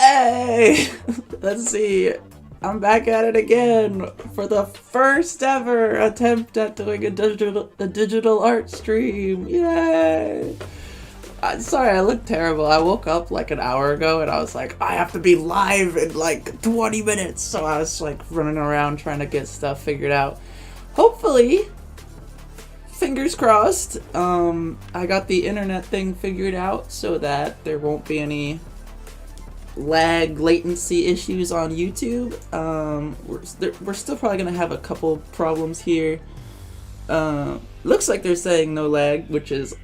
Yay! Let's see. I'm back at it again for the first ever attempt at doing a digital art stream. Yay! Sorry, I look terrible. I woke up like an hour ago and I was like, I have to be live in like 20 minutes. So I was like running around trying to get stuff figured out. Hopefully, fingers crossed, I got the internet thing figured out so that there won't be any lag latency issues on YouTube. We're still probably gonna have a couple problems here. Looks like they're saying no lag, which is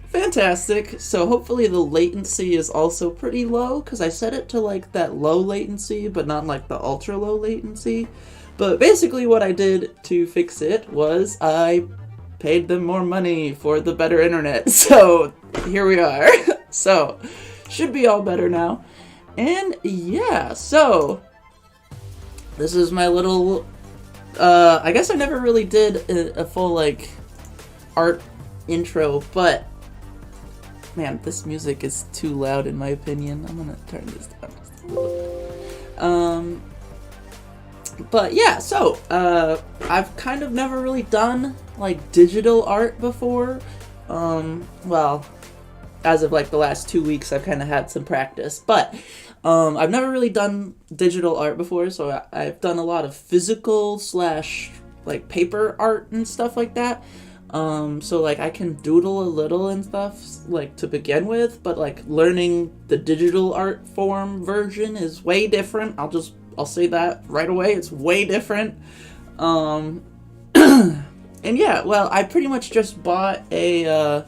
fantastic. So hopefully the latency is also pretty low, because I set it to like that low latency but not like the ultra low latency. But basically what I did to fix it was I paid them more money for the better internet. So here we are. So should be all better now. And yeah, so this is my little, I guess I never really did a full like art intro, but man, this music is too loud in my opinion. I'm gonna turn this down just a little bit. But yeah, so I've kind of never really done like digital art before. Well, as of like the last 2 weeks, I've kind of had some practice, but I've never really done digital art before, so I've done a lot of physical / like paper art and stuff like that. So like I can doodle a little and stuff like to begin with, but like learning the digital art form version is way different. I'll say that right away. It's way different. And yeah, well, I pretty much just bought a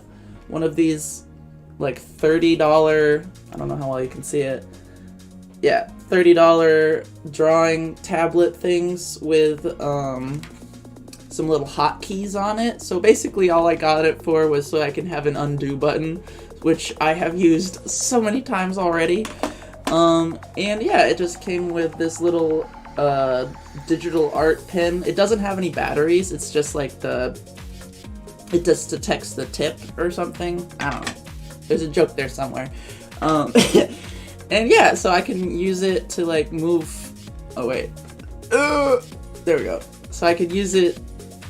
one of these like $30, I don't know how well you can see it. Yeah, $30 drawing tablet things with some little hotkeys on it. So basically all I got it for was so I can have an undo button, which I have used so many times already. And yeah, it just came with this little digital art pen. It doesn't have any batteries, it's just like it just detects the tip or something. I don't know. There's a joke there somewhere. And yeah, so I can use it to like move, oh wait. There we go. So I could use it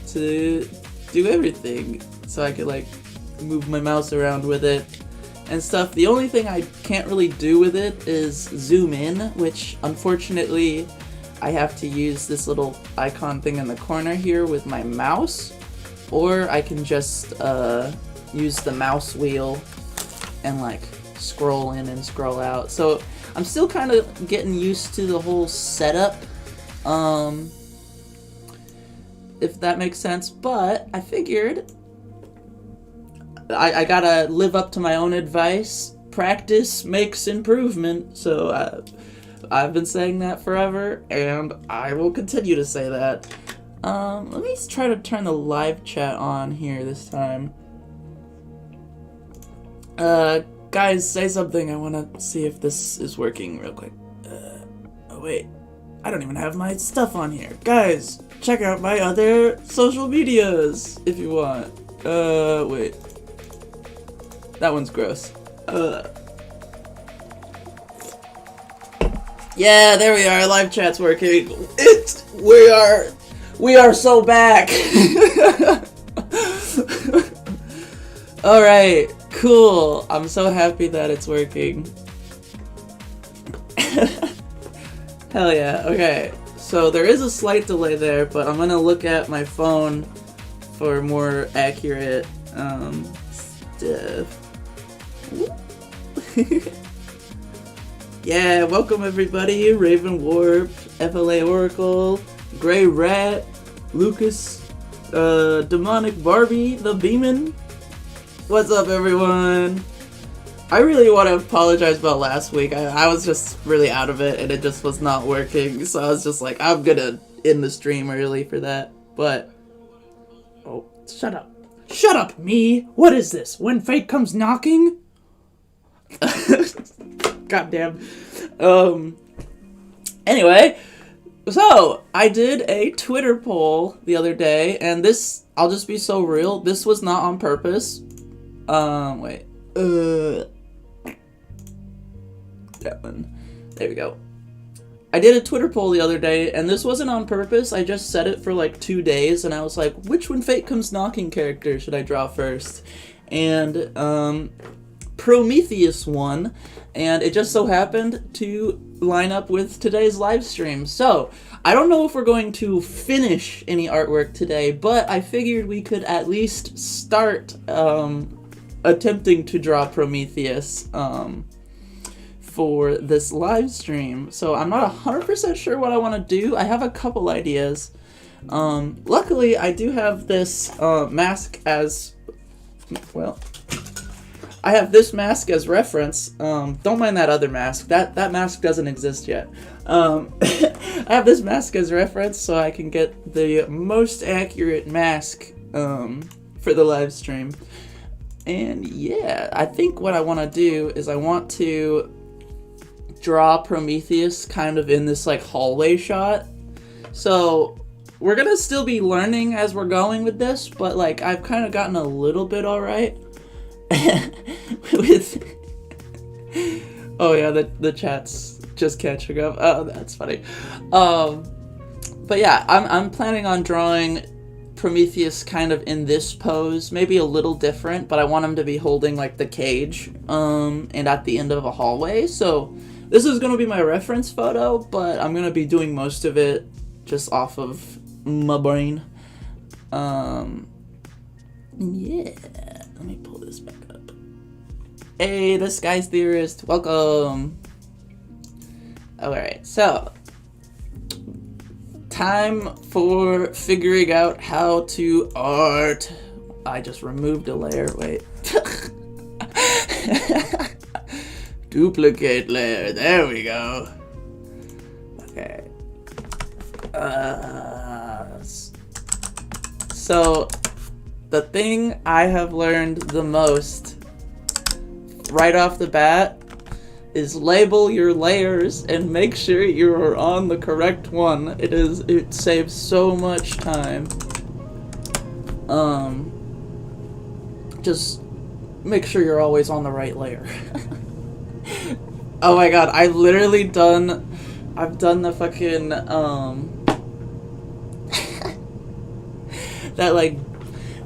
to do everything. So I could like move my mouse around with it and stuff. The only thing I can't really do with it is zoom in, which unfortunately I have to use this little icon thing in the corner here with my mouse, or I can just use the mouse wheel and like scroll in and scroll out. So I'm still kind of getting used to the whole setup, if that makes sense, but I figured I gotta live up to my own advice. Practice makes improvement. So I've been saying that forever, and I will continue to say that. Let me try to turn the live chat on here this time. Guys, say something. I want to see if this is working real quick. Oh wait, I don't even have my stuff on here. Guys, check out my other social medias if you want. Wait. That one's gross. Yeah, there we are. Live chat's working. We are so back. All right, cool. I'm so happy that it's working. Hell yeah. Okay, so there is a slight delay there, but I'm gonna look at my phone for more accurate stuff. Yeah, welcome everybody. Raven Warp, FLA Oracle, Grey Rat, Lucas, Demonic Barbie, the Beeman. What's up, everyone? I really want to apologize about last week. I was just really out of it, and it just was not working. So I was just like, I'm gonna end the stream early for that. But oh, shut up! Shut up, me! What is this? When fate comes knocking? Goddamn. Anyway, so I did a Twitter poll the other day, and this, I'll just be so real, this was not on purpose. Wait. That one. There we go. I did a Twitter poll the other day, and this wasn't on purpose. I just set it for like 2 days, and I was like, which When Fate Comes Knocking character should I draw first? And Prometheus won, and it just so happened to line up with today's live stream. So, I don't know if we're going to finish any artwork today, but I figured we could at least start attempting to draw Prometheus for this live stream. So I'm not 100% sure what I want to do. I have a couple ideas. Luckily, I do have this mask as, well, I have this mask as reference. Don't mind that other mask. That mask doesn't exist yet. I have this mask as reference so I can get the most accurate mask for the live stream. And yeah, I think what I want to do is I want to draw Prometheus kind of in this like hallway shot. So we're gonna still be learning as we're going with this, but like I've kind of gotten a little bit alright with oh yeah, the chat's just catching up. Oh, that's funny. But yeah, I'm planning on drawing Prometheus kind of in this pose, maybe a little different, but I want him to be holding like the cage and at the end of a hallway. So this is going to be my reference photo, but I'm going to be doing most of it just off of my brain. Yeah, let me pull this back up. Hey, the Skies Theorist, welcome. Alright, so time for figuring out how to art. I just removed a layer, wait. Duplicate layer, there we go. Okay. So, the thing I have learned the most right off the bat is label your layers and make sure you are on the correct one. It saves so much time. Just make sure you're always on the right layer. Oh my god, I've done the fucking,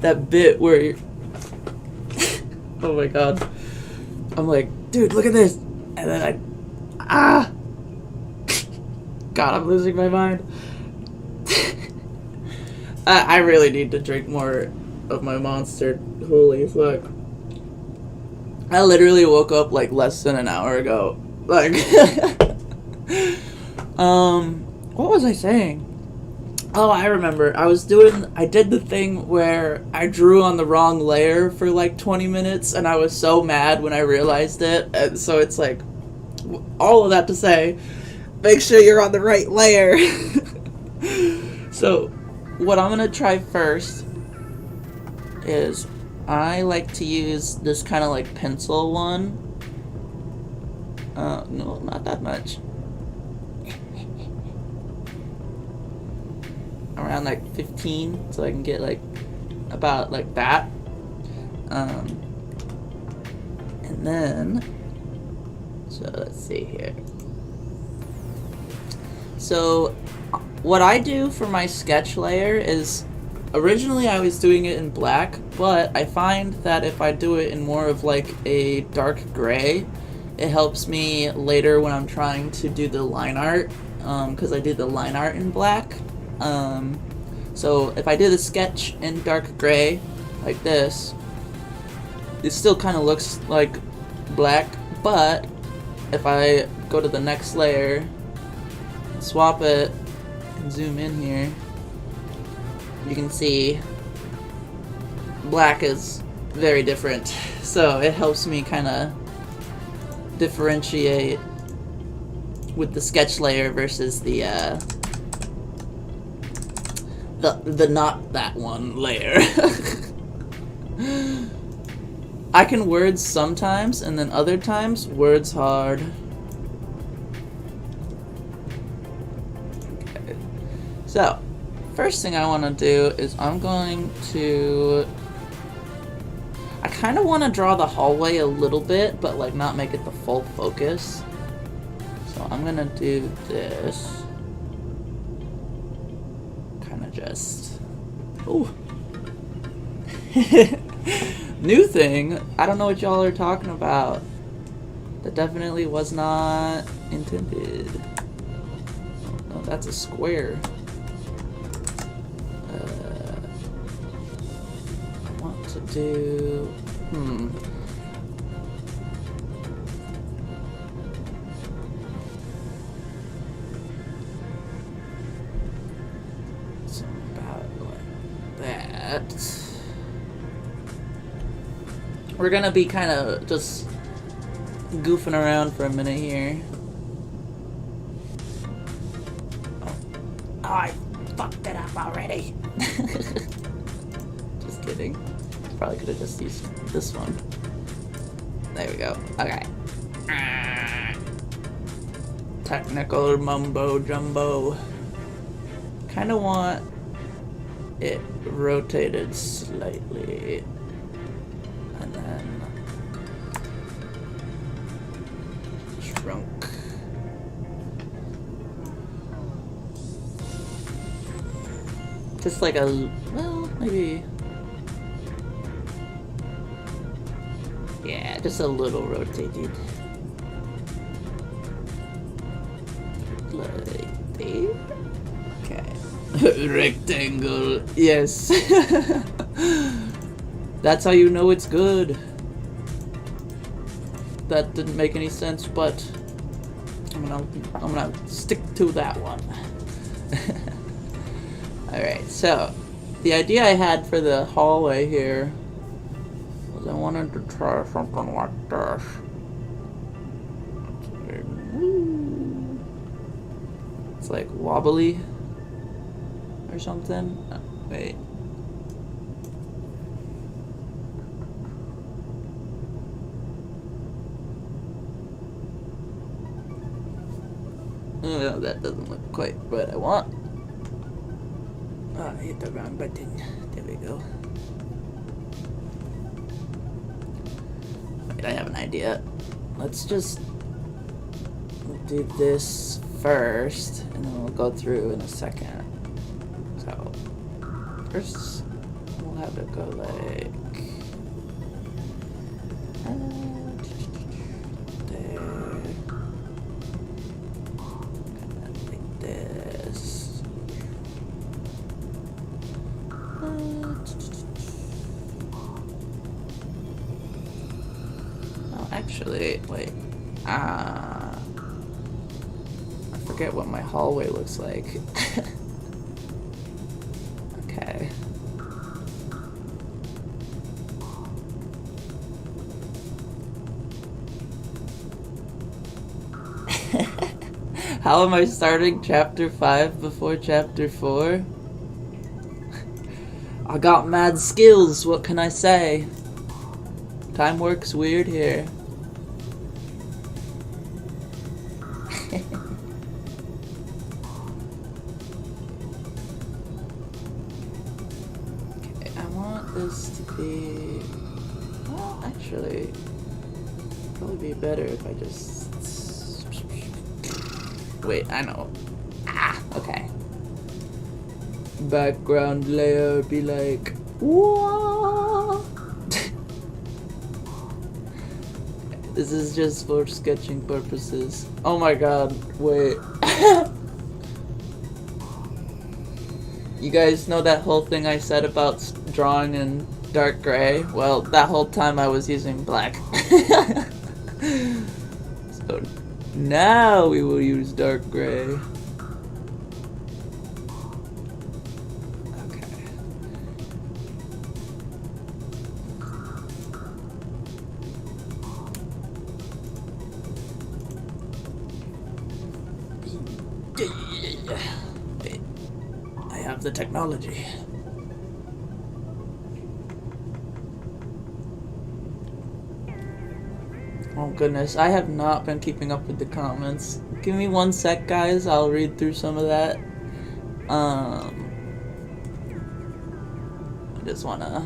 that bit where you're oh my god. I'm like, dude, look at this! And then God, I'm losing my mind. I really need to drink more of my Monster. Holy fuck. I literally woke up like less than an hour ago. Like, what was I saying? Oh, I remember. I did the thing where I drew on the wrong layer for like 20 minutes and I was so mad when I realized it. And so it's like, all of that to say, make sure you're on the right layer. So, what I'm gonna try first is I like to use this kind of like pencil one. No, not that much. Around like 15, so I can get like about like that. And then, so let's see here. So what I do for my sketch layer is, originally I was doing it in black, but I find that if I do it in more of like a dark gray, it helps me later when I'm trying to do the line art, because I did the line art in black. So if I do the sketch in dark gray, like this, it still kind of looks like black, but if I go to the next layer, swap it, and zoom in here, you can see black is very different. So it helps me kind of differentiate with the sketch layer versus the not that one layer. I can words sometimes, and then other times, words hard. Okay. So, first thing I want to do is I kind of want to draw the hallway a little bit, but like not make it the full focus. So I'm gonna do this. Kinda just... Ooh! New thing! I don't know what y'all are talking about. That definitely was not intended. Oh, that's a square. I want to do... Something about like that. We're gonna be kind of just goofing around for a minute here. Oh, I fucked it up already. Just kidding. Probably could have just used this one. There we go. Okay. Technical mumbo jumbo. Kind of want it rotated slightly. And then shrunk. Just like a, well, maybe, yeah, just a little rotated. Like there? Okay. Rectangle, yes. That's how you know it's good. That didn't make any sense, but I'm gonna stick to that one. Alright, so the idea I had for the hallway here was I wanted to try something like this. It's like wobbly or something. Oh, wait. No, that doesn't look quite what I want. Oh, I hit the wrong button. There we go. Wait, I have an idea. Let's just do this first, and then we'll go through in a second. So, first, we'll have to go like... there. Kind of like this. Oh, actually, wait. I forget what my hallway looks like. Okay. How am I starting chapter 5 before chapter 4? I got mad skills, what can I say? Time works weird here. Okay, I want this to be... Well, actually, it'd probably be better if I just... Wait, I know. Ah, okay. Background layer be like, whoa. This is just for sketching purposes. Oh my god, wait. You guys know that whole thing I said about drawing in dark gray? Well, that whole time I was using black. So now we will use dark gray. Wait, I have the technology. Oh goodness, I have not been keeping up with the comments. Give me 1 sec, guys. I'll read through some of that. I just wanna...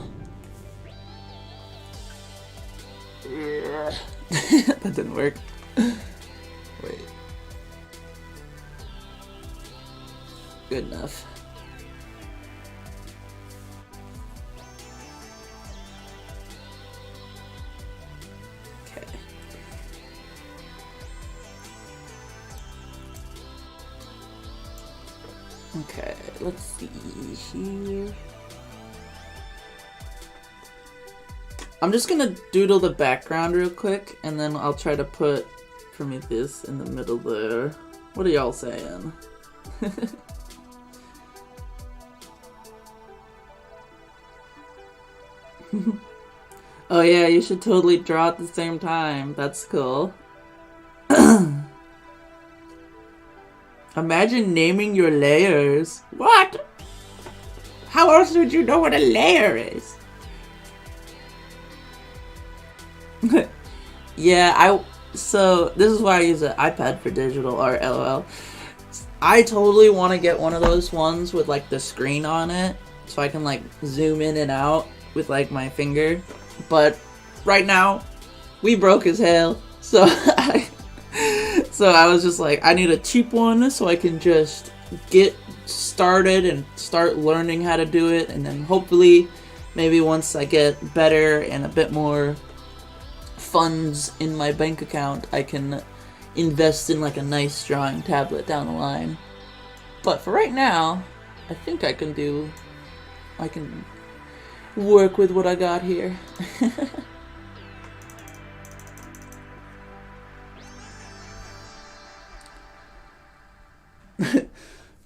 Yeah. That didn't work. Wait. Good enough. Okay. Okay, let's see here. I'm just gonna doodle the background real quick, and then I'll try to put Prometheus in the middle there. What are y'all saying? Oh yeah, you should totally draw at the same time. That's cool. Imagine naming your layers. What? How else would you know what a layer is? Yeah, so this is why I use an iPad for digital art, LOL. I totally want to get one of those ones with like the screen on it, so I can like zoom in and out with like my finger. But right now, we broke as hell, so I was just like, I need a cheap one so I can just get started and start learning how to do it, and then hopefully, maybe once I get better and a bit more funds in my bank account, I can invest in like a nice drawing tablet down the line. But for right now, I think I can work with what I got here.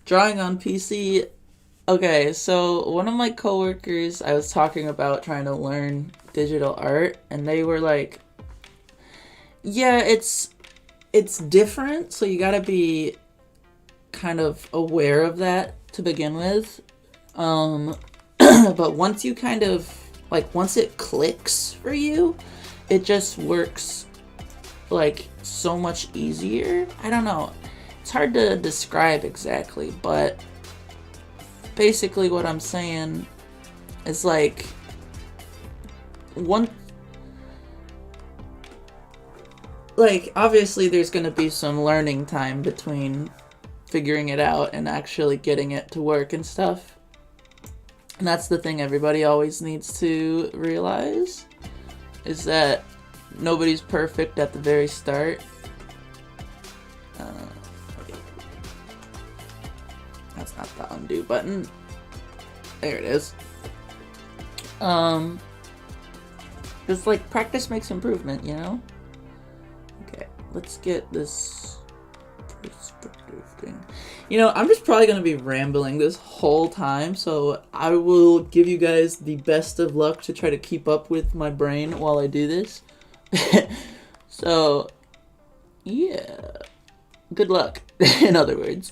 Drawing on PC. Okay, so one of my coworkers, I was talking about trying to learn digital art, and they were like, yeah, it's different, so you gotta be kind of aware of that to begin with. But once you kind of, like, once it clicks for you, it just works, like, so much easier. I don't know. It's hard to describe exactly, but basically what I'm saying is, like, obviously there's gonna be some learning time between figuring it out and actually getting it to work and stuff. And that's the thing everybody always needs to realize, is that nobody's perfect at the very start. That's not the undo button. There it is. Just like practice makes improvement, you know? Okay, let's get this perspective thing. You know, I'm just probably going to be rambling this whole time, so I will give you guys the best of luck to try to keep up with my brain while I do this. So, yeah. Good luck, in other words.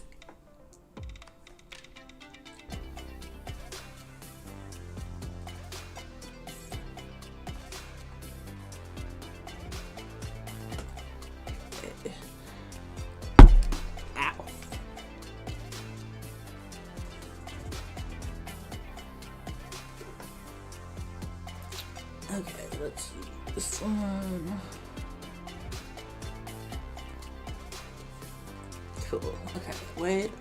Okay, let's see this one. Cool. Okay, wait.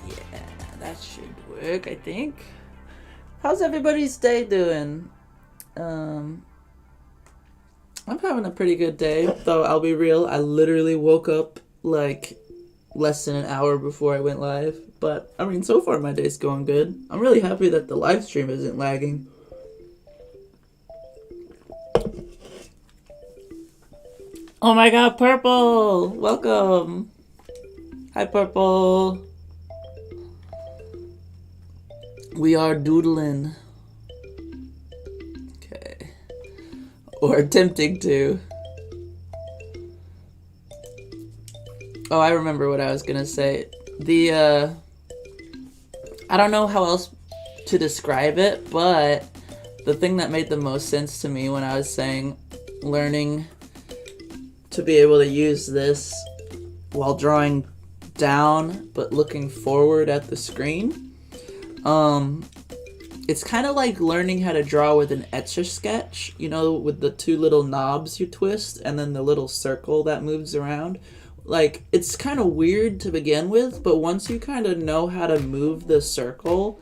Yeah, that should work, I think. How's everybody's day doing? I'm having a pretty good day, though I'll be real, I literally woke up like less than an hour before I went live. But, I mean, so far my day's going good. I'm really happy that the live stream isn't lagging. Oh my god, Purple! Welcome! Hi, Purple! We are doodling. Okay. Or attempting to. Oh, I remember what I was gonna say. I don't know how else to describe it, but the thing that made the most sense to me when I was saying learning to be able to use this while drawing down but looking forward at the screen, it's kind of like learning how to draw with an Etch-a-Sketch, you know, with the two little knobs you twist and then the little circle that moves around. Like, it's kind of weird to begin with, but once you kind of know how to move the circle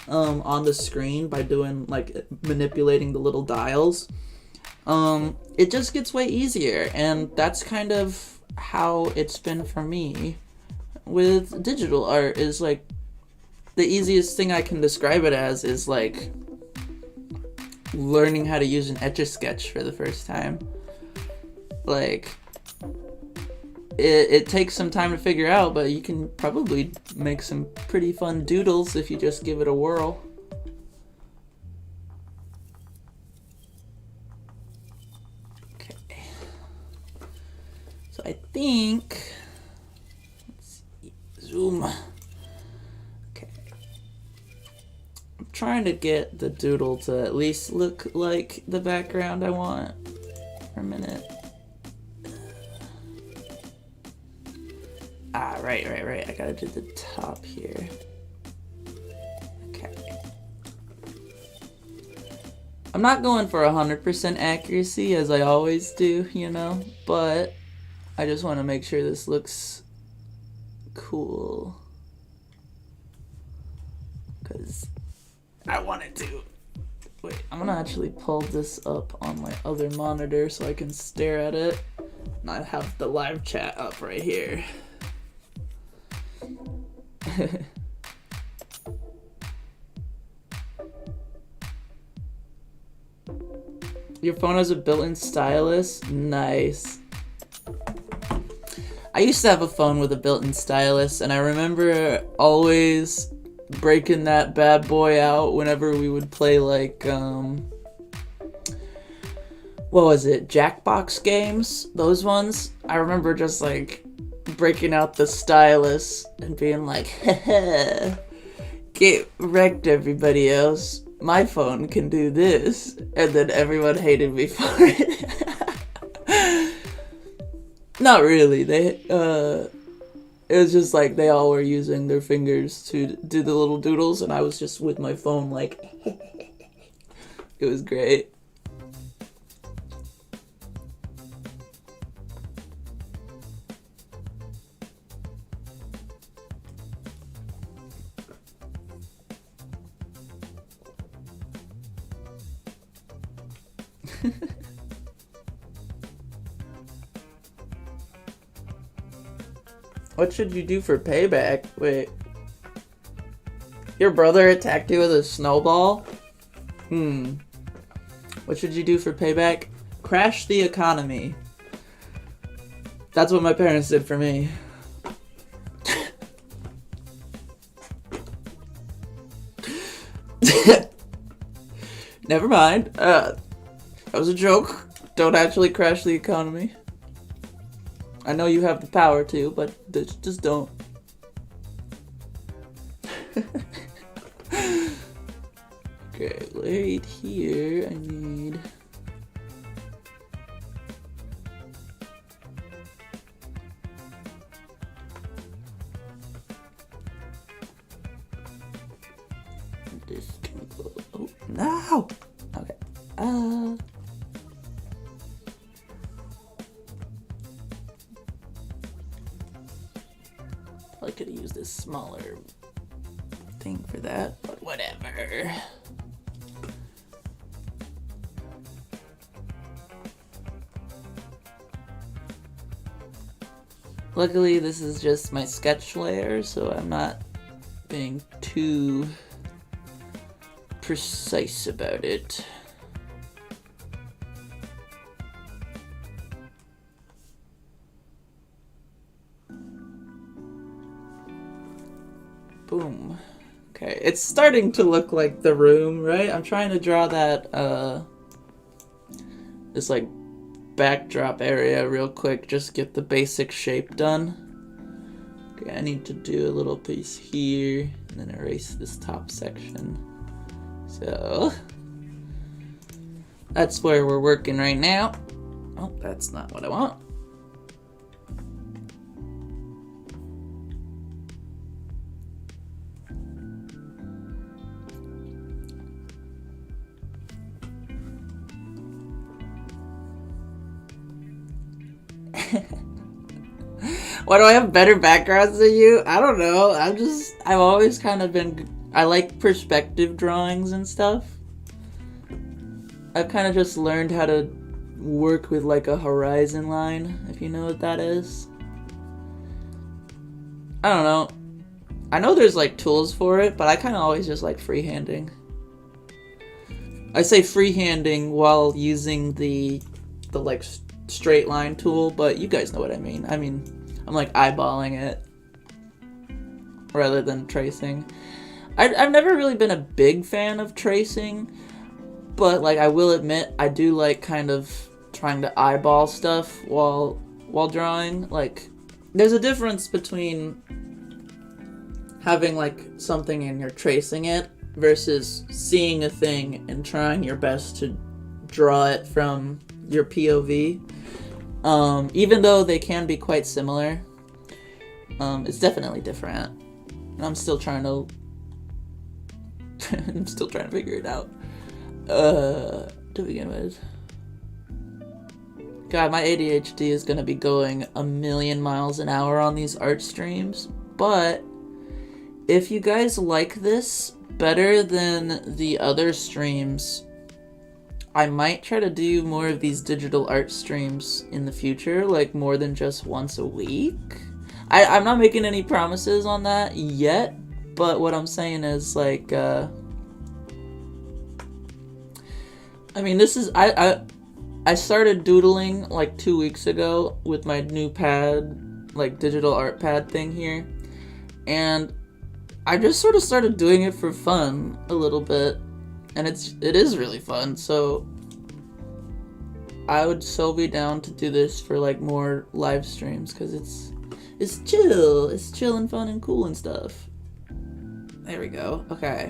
on the screen by doing, like, manipulating the little dials, it just gets way easier. And that's kind of how it's been for me with digital art. Is like, the easiest thing I can describe it as is like learning how to use an Etch-a-Sketch for the first time. Like, it takes some time to figure out, but you can probably make some pretty fun doodles if you just give it a whirl. Okay. So I think, let's see, zoom. Okay. I'm trying to get the doodle to at least look like the background I want for a minute. Right. I gotta do the top here. Okay. I'm not going for 100% accuracy as I always do, you know, but I just want to make sure this looks cool. Because I want it to. Wait, I'm gonna actually pull this up on my other monitor so I can stare at it. And I have the live chat up right here. Your phone has a built-in stylus? Nice. I used to have a phone with a built-in stylus, and I remember always breaking that bad boy out whenever we would play, like, what was it, Jackbox games? Those ones? I remember just, like, breaking out the stylus and being like, haha, get wrecked, everybody else. My phone can do this. And then everyone hated me for it. Not really. It was just like they all were using their fingers to do the little doodles, and I was just with my phone like, it was great. What should you do for payback? Wait. Your brother attacked you with a snowball? What should you do for payback? Crash the economy. That's what my parents did for me. Never mind. That was a joke. Don't actually crash the economy. I know you have the power to, but just don't. Okay, right here I need... This can go... Oh, no! Okay. I could have used this smaller thing for that, but whatever. Luckily, this is just my sketch layer, so I'm not being too precise about it. Boom. Okay, it's starting to look like the room, right? I'm trying to draw that, this, like, backdrop area real quick, just get the basic shape done. Okay, I need to do a little piece here, and then erase this top section. So, that's where we're working right now. Oh, that's not what I want. Why do I have better backgrounds than you? I don't know. I've always kind of been, I like perspective drawings and stuff. I've kind of just learned how to work with like a horizon line, if you know what that is. I don't know. I know there's like tools for it, but I kind of always just like freehanding. I say freehanding while using the like straight line tool, but you guys know what I mean. I mean, I'm like eyeballing it rather than tracing. I've never really been a big fan of tracing, but like I will admit I do like kind of trying to eyeball stuff while drawing. Like there's a difference between having like something and you're tracing it versus seeing a thing and trying your best to draw it from your POV. Even though they can be quite similar, it's definitely different. And I'm still trying to figure it out. To begin with. God, my ADHD is gonna be going a million miles an hour on these art streams, but if you guys like this better than the other streams, I might try to do more of these digital art streams in the future, like more than just once a week. I'm not making any promises on that yet, but what I'm saying is like, I mean, this is, I started doodling like 2 weeks ago with my new pad, like digital art pad thing here, and I just sort of started doing it for fun a little bit, and it is really fun, so I would so be down to do this for like more live streams, because it's chill and fun and cool and stuff. There we go. Okay,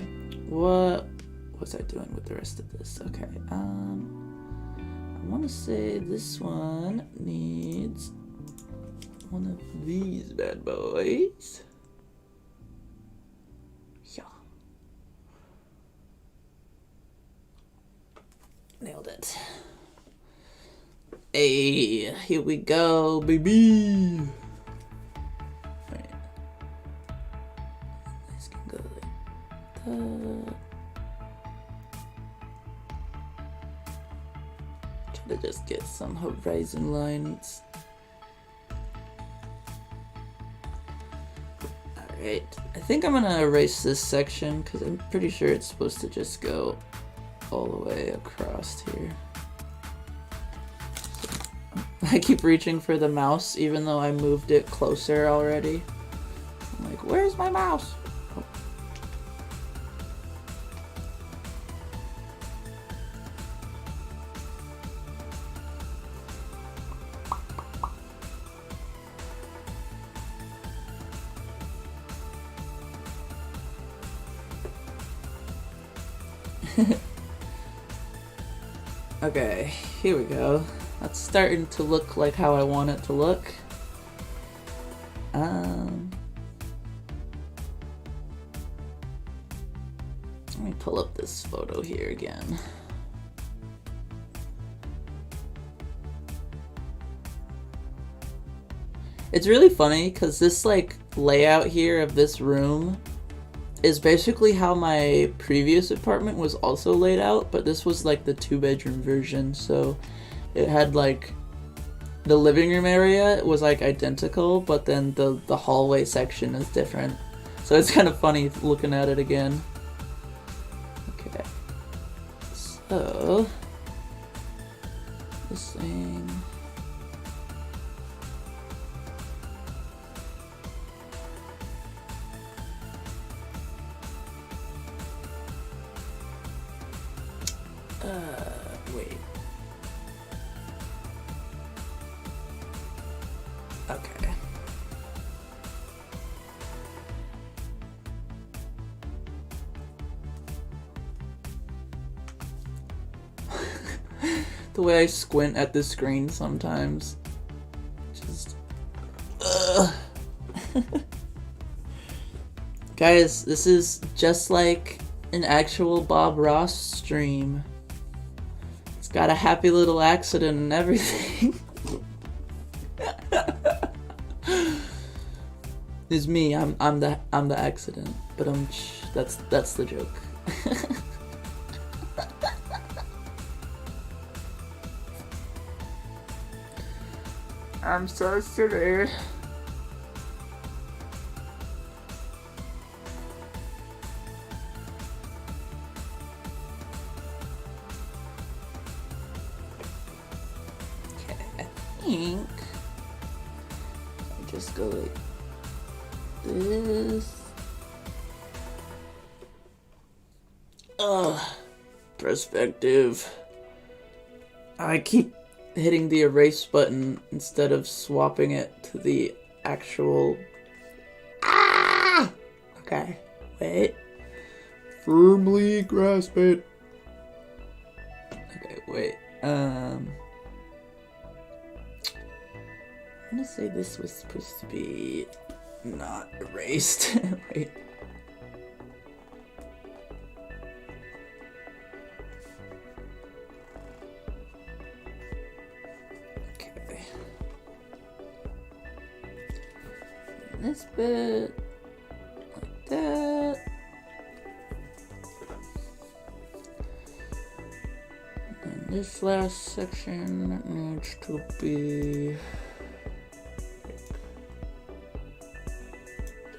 what was I doing with the rest of this? Okay, I want to say this one needs one of these bad boys. Yeah. Nailed it. Hey, here we go, baby. Right. This can go like that. Try to just get some horizon lines. Alright, I think I'm gonna erase this section because I'm pretty sure it's supposed to just go all the way across here. I keep reaching for the mouse even though I moved it closer already. I'm like, where's my mouse? Oh. Okay, here we go. That's starting to look like how I want it to look. Let me pull up this photo here again. It's really funny because this like layout here of this room is basically how my previous apartment was also laid out, but this was like the 2-bedroom version, so it had like the living room area was like identical, but then the hallway section is different. So it's kind of funny looking at it again. Okay. So this thing. Wait. Okay. The way I squint at the screen sometimes. Just... Guys, this is just like an actual Bob Ross stream. It's got a happy little accident and everything. It's me. I'm the accident. But that's the joke. I'm so silly. Okay, I think I just go like this. Ugh. Perspective. I keep hitting the erase button instead of swapping it to the actual... Ah! Okay, wait. Firmly grasp it. Okay, wait. I'm gonna say this was supposed to be not erased. Wait. This bit, like that. And this last section needs to be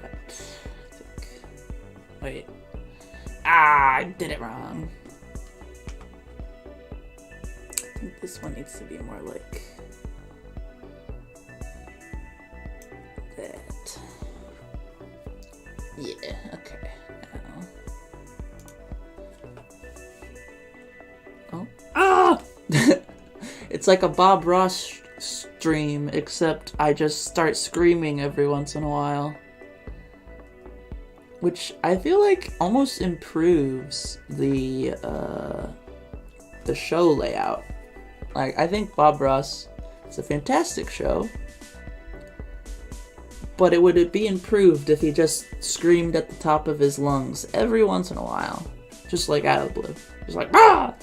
like that. Wait. I did it wrong. I think this one needs to be more like that. Yeah, okay. Now. Oh. Ah! It's like a Bob Ross stream, except I just start screaming every once in a while. Which I feel like almost improves the show layout. Like, I think Bob Ross is a fantastic show. But it would be improved if he just screamed at the top of his lungs every once in a while. Just like out of the blue. Just like, ah!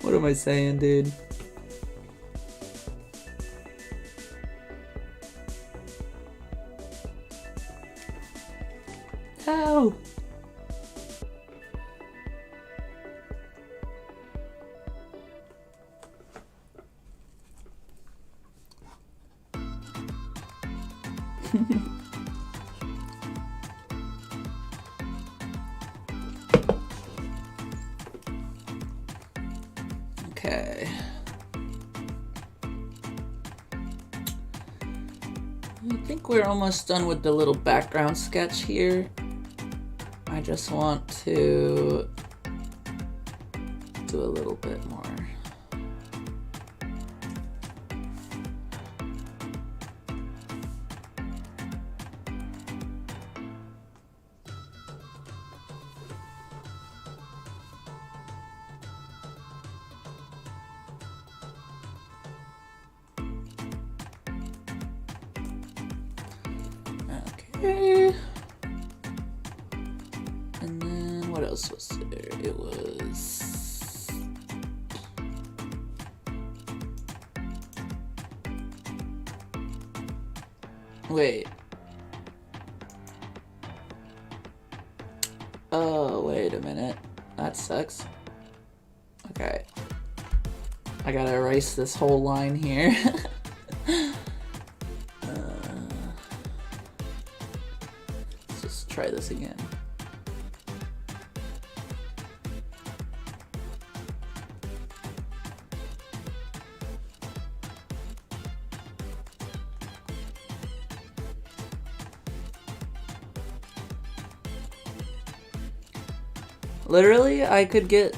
What am I saying, dude? Ow! Okay. I think we're almost done with the little background sketch here. I just want to do a little bit more. Okay. And then what else was there? It was... Wait. Oh, wait a minute. That sucks. Okay. I gotta erase this whole line here. Let's just try this again. Literally, I could get,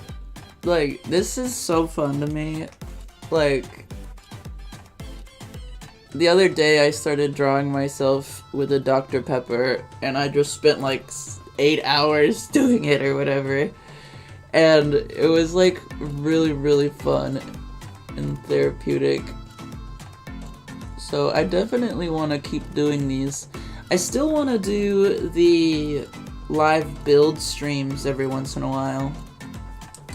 like, this is so fun to me. Like, the other day I started drawing myself with a Dr. Pepper, and I just spent like 8 hours doing it or whatever. And it was like really, really fun and therapeutic. So I definitely want to keep doing these. I still want to do the live build streams every once in a while.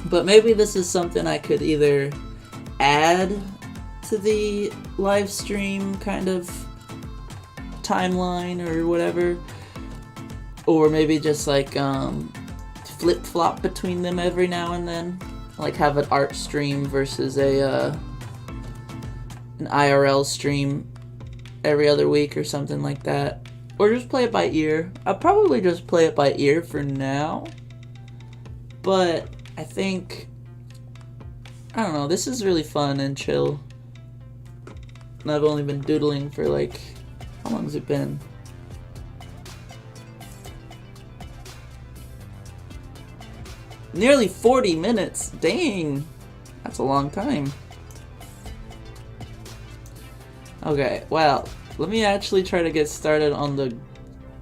But maybe this is something I could either add to the live stream kind of timeline or whatever, or maybe just like flip-flop between them every now and then, like have an art stream versus an IRL stream every other week or something like that, or just play it by ear. I'll probably just play it by ear for now, but I think, I don't know, this is really fun and chill. And I've only been doodling for like, how long has it been? Nearly 40 minutes. Dang. That's a long time. Okay, well, let me actually try to get started on the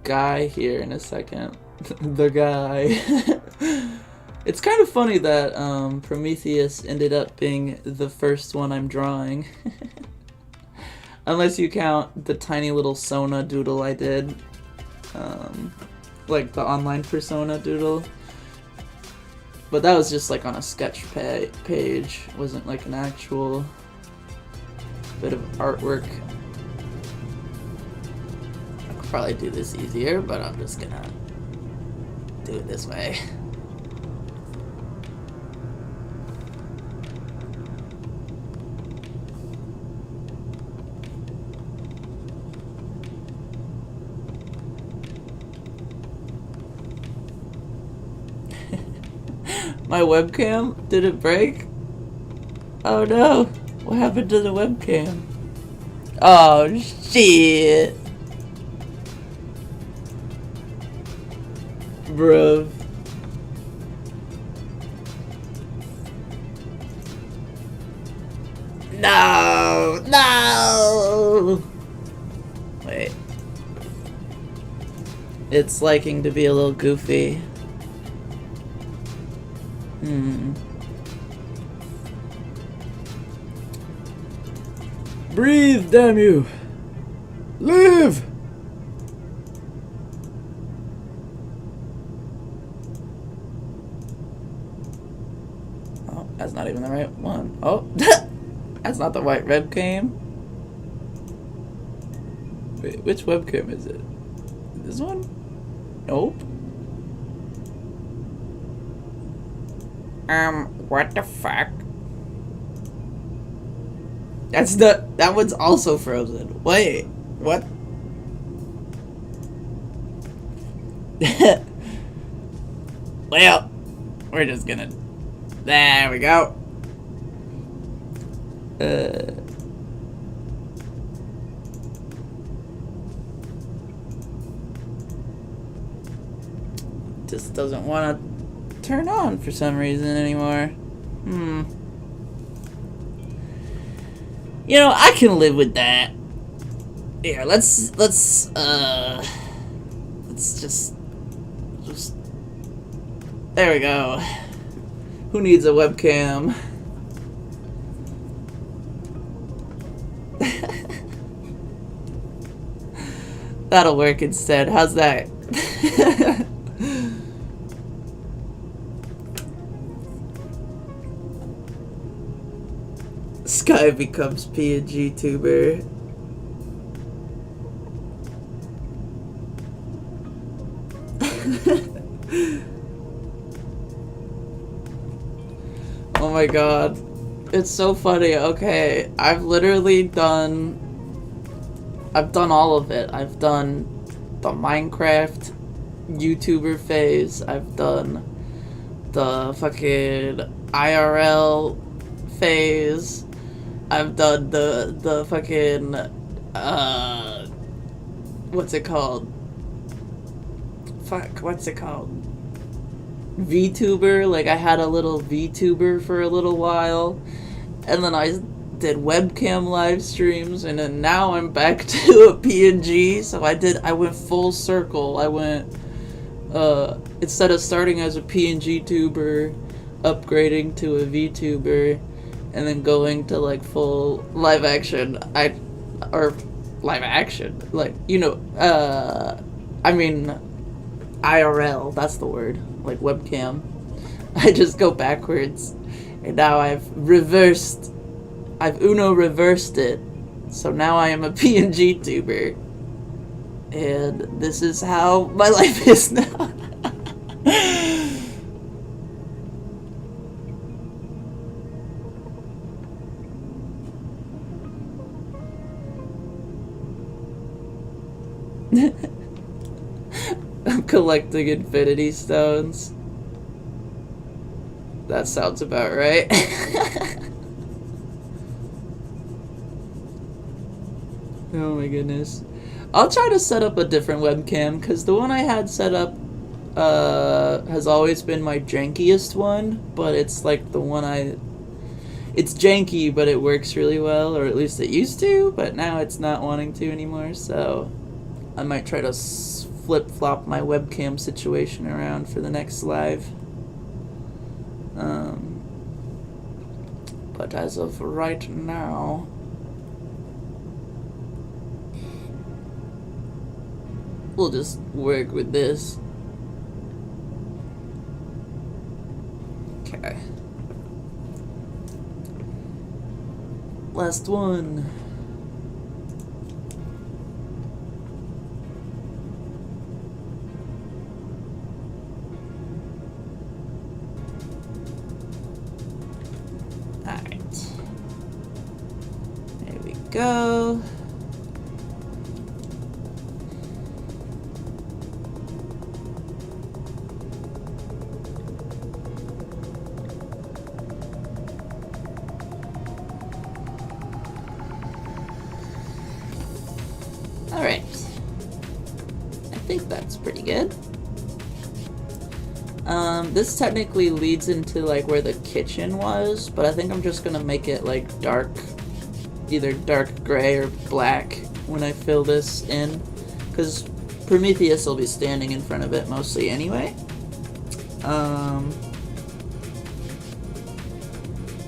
guy here in a second. The guy. It's kind of funny that Prometheus ended up being the first one I'm drawing. Unless you count the tiny little Sona doodle I did. Like the online Persona doodle. But that was just like on a sketch page. It wasn't like an actual bit of artwork. I could probably do this easier, but I'm just gonna do it this way. My webcam? Did it break? Oh no! What happened to the webcam? Oh shit! Bruh. No! No! Wait. It's liking to be a little goofy. Breathe, damn you! Live! Oh, that's not even the right one. Oh, that's not the right webcam. Wait, which webcam is it? This one? Nope. What the fuck? That one's also frozen. Wait, what? Well, we're just gonna, there we go. Just doesn't want to turn on for some reason anymore. You know, I can live with that. Here, let's just there we go. Who needs a webcam? That'll work instead. How's that? Sky becomes PNG tuber. Oh my god. It's so funny. Okay, I've done all of it. I've done the Minecraft YouTuber phase. I've done the fucking IRL phase. I've done the fucking what's it called? Fuck, what's it called? VTuber. Like, I had a little VTuber for a little while, and then I did webcam live streams, and then now I'm back to a PNG. So I went full circle. I went instead of starting as a PNG tuber, upgrading to a VTuber, and then going to like full live action. Live action, like, you know, I mean IRL, that's the word, like webcam. I just go backwards, and now I've Uno reversed it, so now I am a PNG tuber. And this is how my life is now. I'm collecting infinity stones. That sounds about right. Oh my goodness. I'll try to set up a different webcam, because the one I had set up has always been my jankiest one, but it's like the one it's janky, but it works really well, or at least it used to, but now it's not wanting to anymore, so I might try to flip-flop my webcam situation around for the next live. But as of right now, we'll just work with this. Okay. Last one. Alright. There we go. Alright. I think that's pretty good. This technically leads into like where the kitchen was, but I think I'm just gonna make it like dark, either dark gray or black when I fill this in, because Prometheus will be standing in front of it mostly anyway.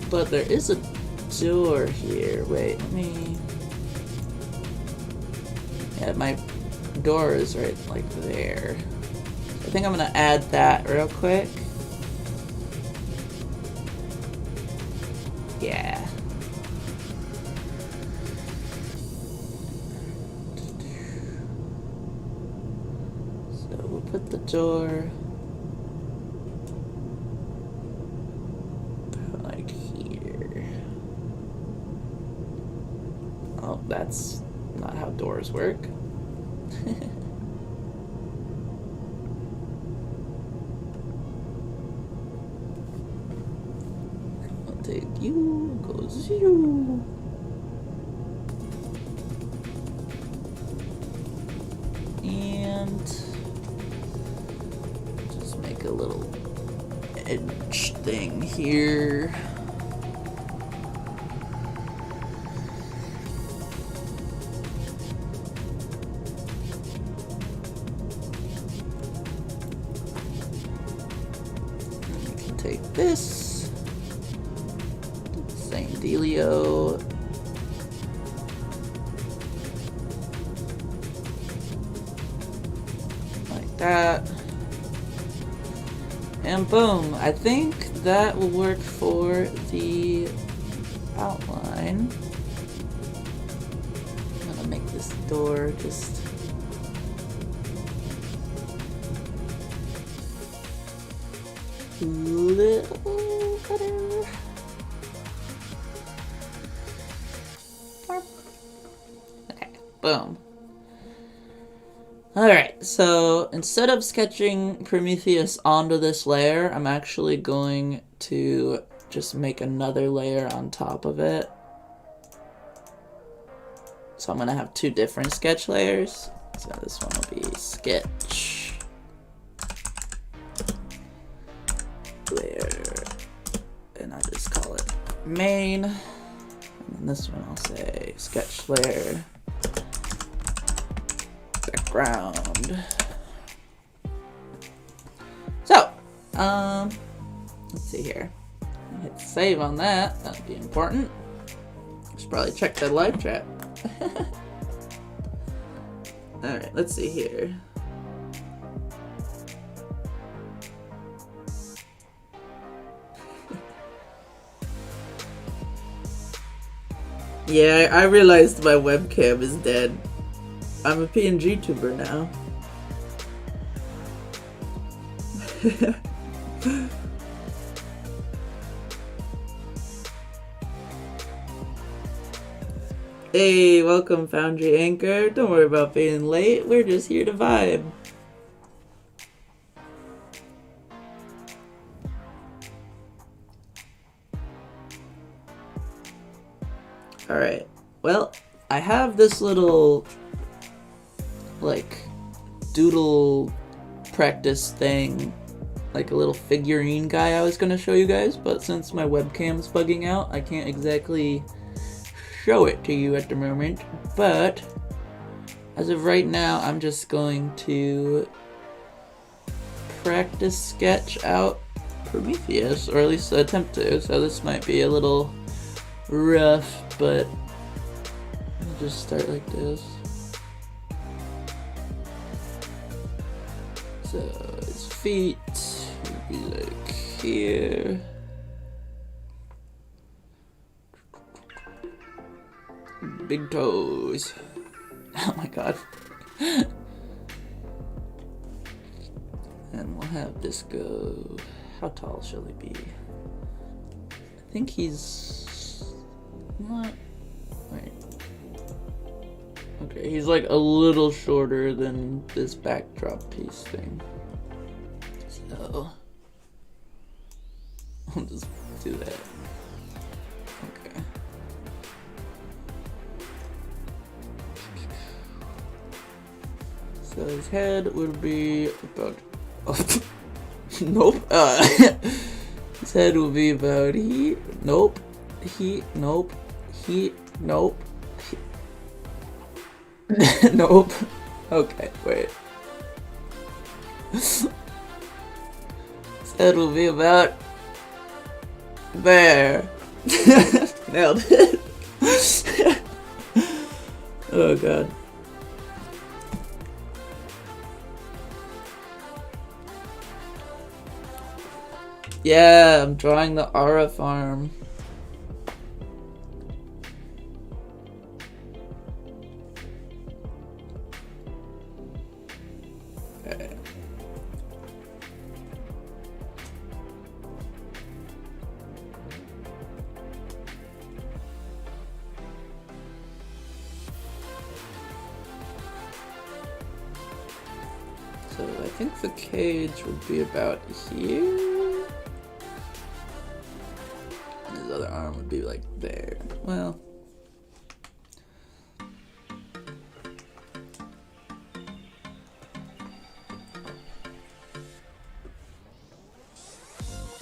But there is a door here. Wait, let me... Yeah, my door is right like there. I think I'm gonna add that real quick. Yeah. So we'll put the door like here. Oh, that's not how doors work. I'll take you, goes you. And just make a little edge thing here. Take this, same dealio. Like that. And boom, I think that will work for the outline. I'm gonna make this door just little better. Okay, boom. Alright, so instead of sketching Prometheus onto this layer, I'm actually going to just make another layer on top of it. So I'm gonna have two different sketch layers. So this one will be sketch layer, and I'll just call it main, and then this one I'll say sketch layer background. So let's see here, hit save on that. That'd be important. Should probably check that live chat. Alright, let's see here. Yeah, I realized my webcam is dead. I'm a PNG tuber now. Hey, welcome Foundry Anchor. Don't worry about being late. We're just here to vibe. Alright. Well, I have this little like doodle practice thing, like a little figurine guy I was gonna show you guys, but since my webcam's bugging out, I can't exactly show it to you at the moment. But as of right now, I'm just going to practice sketch out Prometheus, or at least attempt to, so this might be a little rough, but I'll just start like this. So his feet would be like here. Big toes. Oh my god. And we'll have this go. How tall shall he be? I think he's not. Wait. Okay, he's like a little shorter than this backdrop piece thing. So I'll just do that. Okay. So his head would be about. Oh, nope. His head will be about here. Nope. Nope. Nope. Nope. Okay, wait. His head will be about there. Nailed it. Oh god. Yeah, I'm drawing the Ara farm. Okay. So I think the cage would be about here. His other arm would be like there. Well,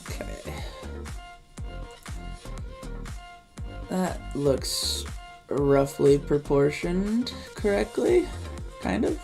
okay. That looks roughly proportioned correctly, kind of.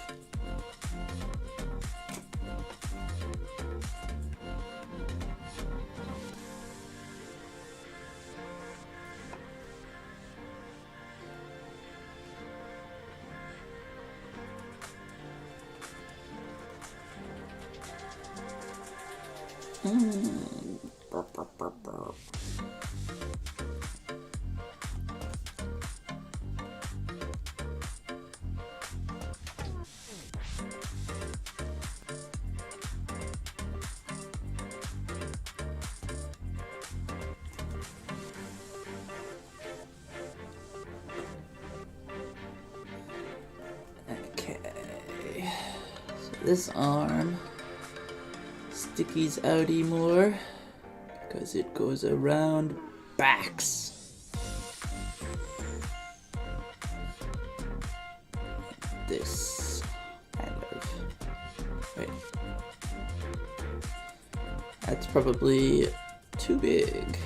Okay, so this arm stickies outy more because it goes around backs. This kind of. Wait. That's probably too big.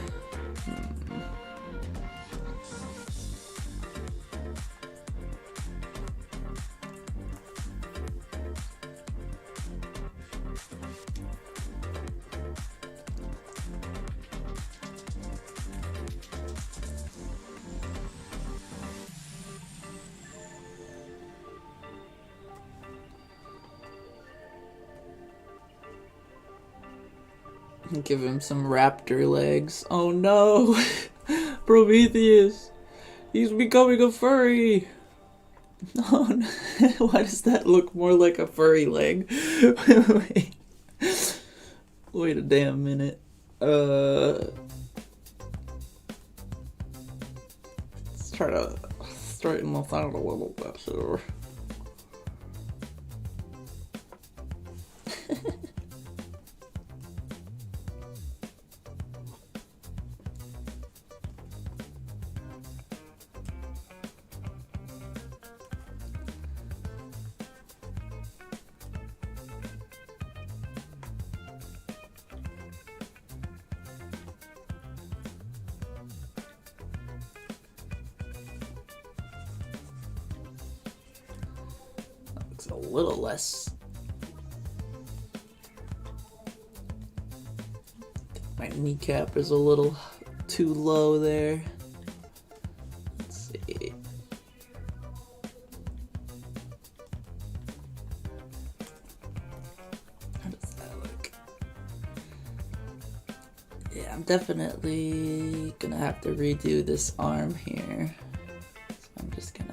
Give him some raptor legs. Oh no! Prometheus! He's becoming a furry! Oh, no. Why does that look more like a furry leg? Wait. Wait a damn minute. Let's try to straighten this out a little bit here. Looks a little less. My kneecap is a little too low there. Let's see. How does that look? Yeah, I'm definitely gonna have to redo this arm here. So I'm just gonna...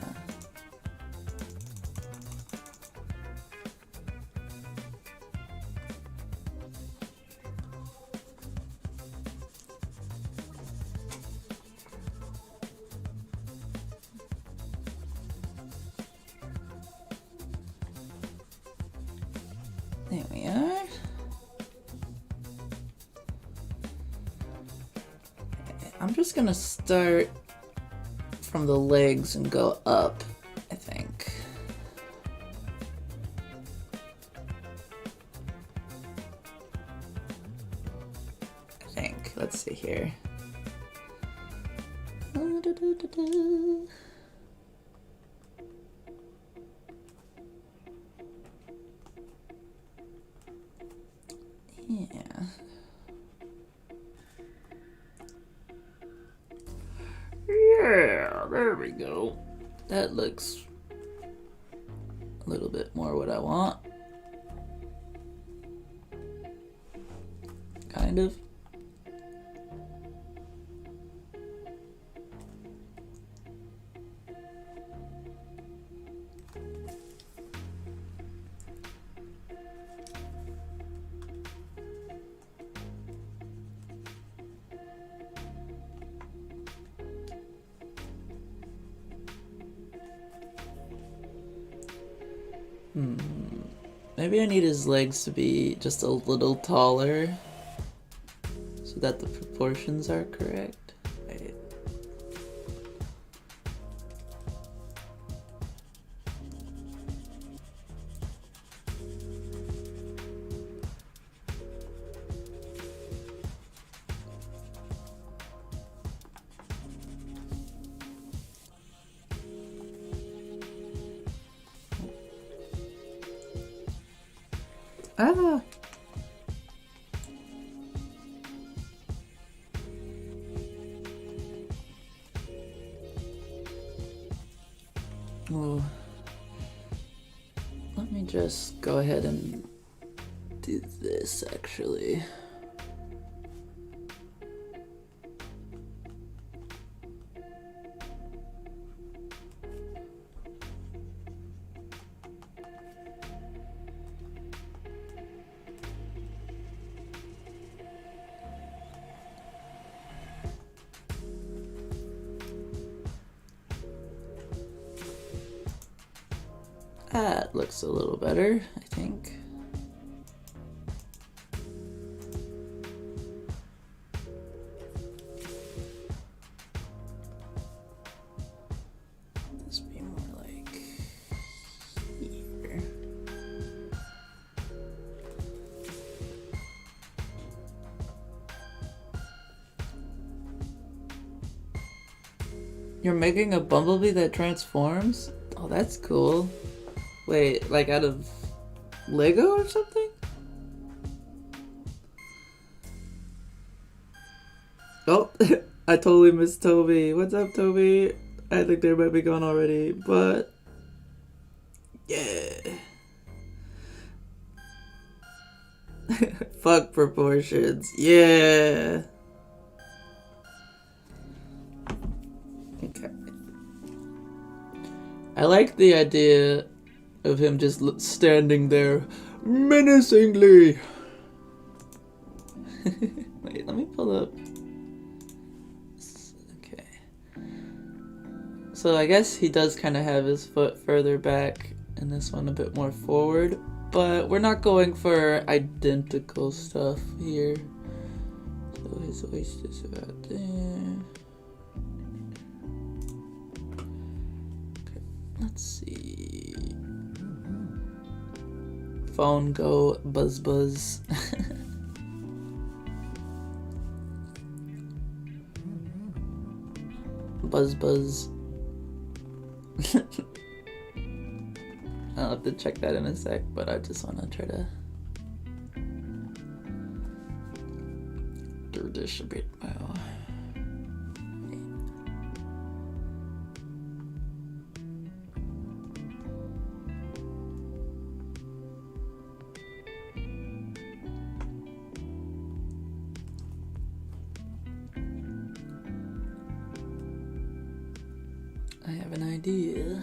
There we are. I'm just gonna start from the legs and go up, I think. Let's see here. Yeah. Yeah, there we go. That looks a little bit more what I want. Kind of. Maybe I need his legs to be just a little taller so that the proportions are correct. Wait. Ah! Oh. Let me just go ahead and do this actually. That looks a little better, I think. This be more like here. You're making a bumblebee that transforms? Oh, that's cool. Wait, like out of Lego or something? Oh, I totally missed Toby. What's up, Toby? I think they might be gone already, but yeah. Fuck proportions. Yeah. Okay. I like the idea of him just standing there menacingly. Wait, let me pull up. Okay. So I guess he does kind of have his foot further back and this one a bit more forward, but we're not going for identical stuff here. So his waist is about there. Okay, let's see. Phone go buzz buzz. Buzz buzz. I'll have to check that in a sec, but I just want to try to do this a bit more. I have an idea.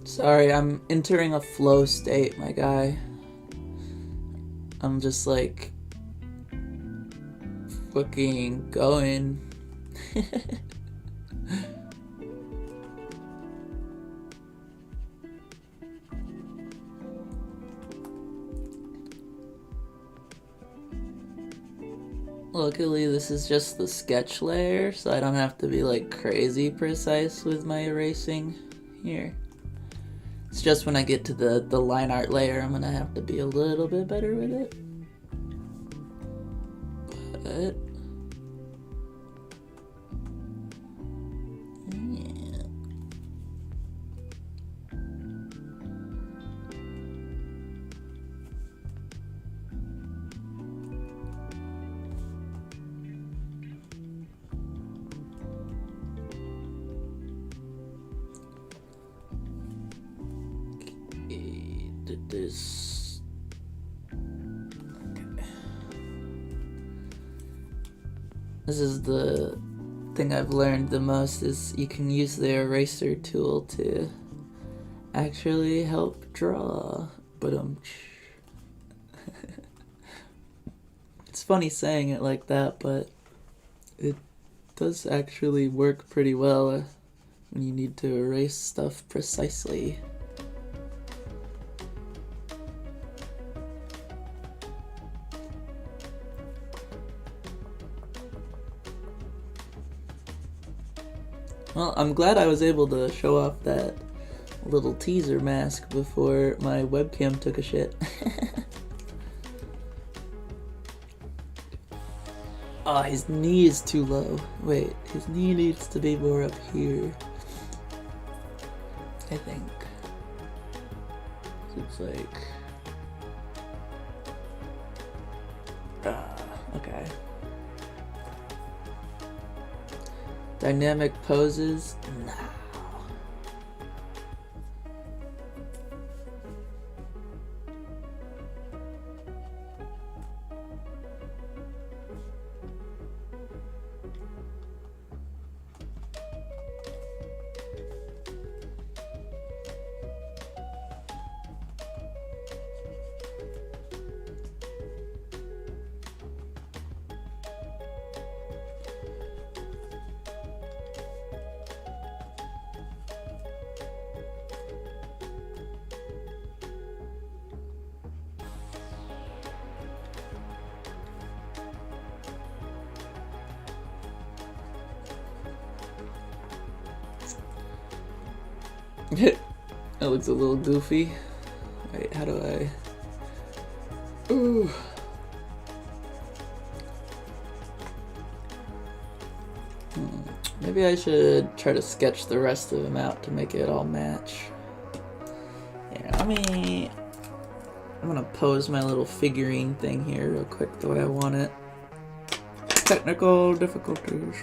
Sorry, I'm entering a flow state, my guy. I'm just like fucking going. Luckily, this is just the sketch layer, so I don't have to be like crazy precise with my erasing here. It's just when I get to the line art layer, I'm gonna have to be a little bit better with it. But yeah. Did this. Okay. This is the thing I've learned the most, is you can use the eraser tool to actually help draw. But it's funny saying it like that, but it does actually work pretty well when you need to erase stuff precisely. Well, I'm glad I was able to show off that little teaser mask before my webcam took a shit. Oh, his knee is too low. Wait, his knee needs to be more up here, I think. It's like... okay. Dynamic poses? No. That looks a little goofy. Wait, how do I... Ooh. Maybe I should try to sketch the rest of them out to make it all match. Yeah, let me I'm gonna pose my little figurine thing here real quick the way I want it. Technical difficulties.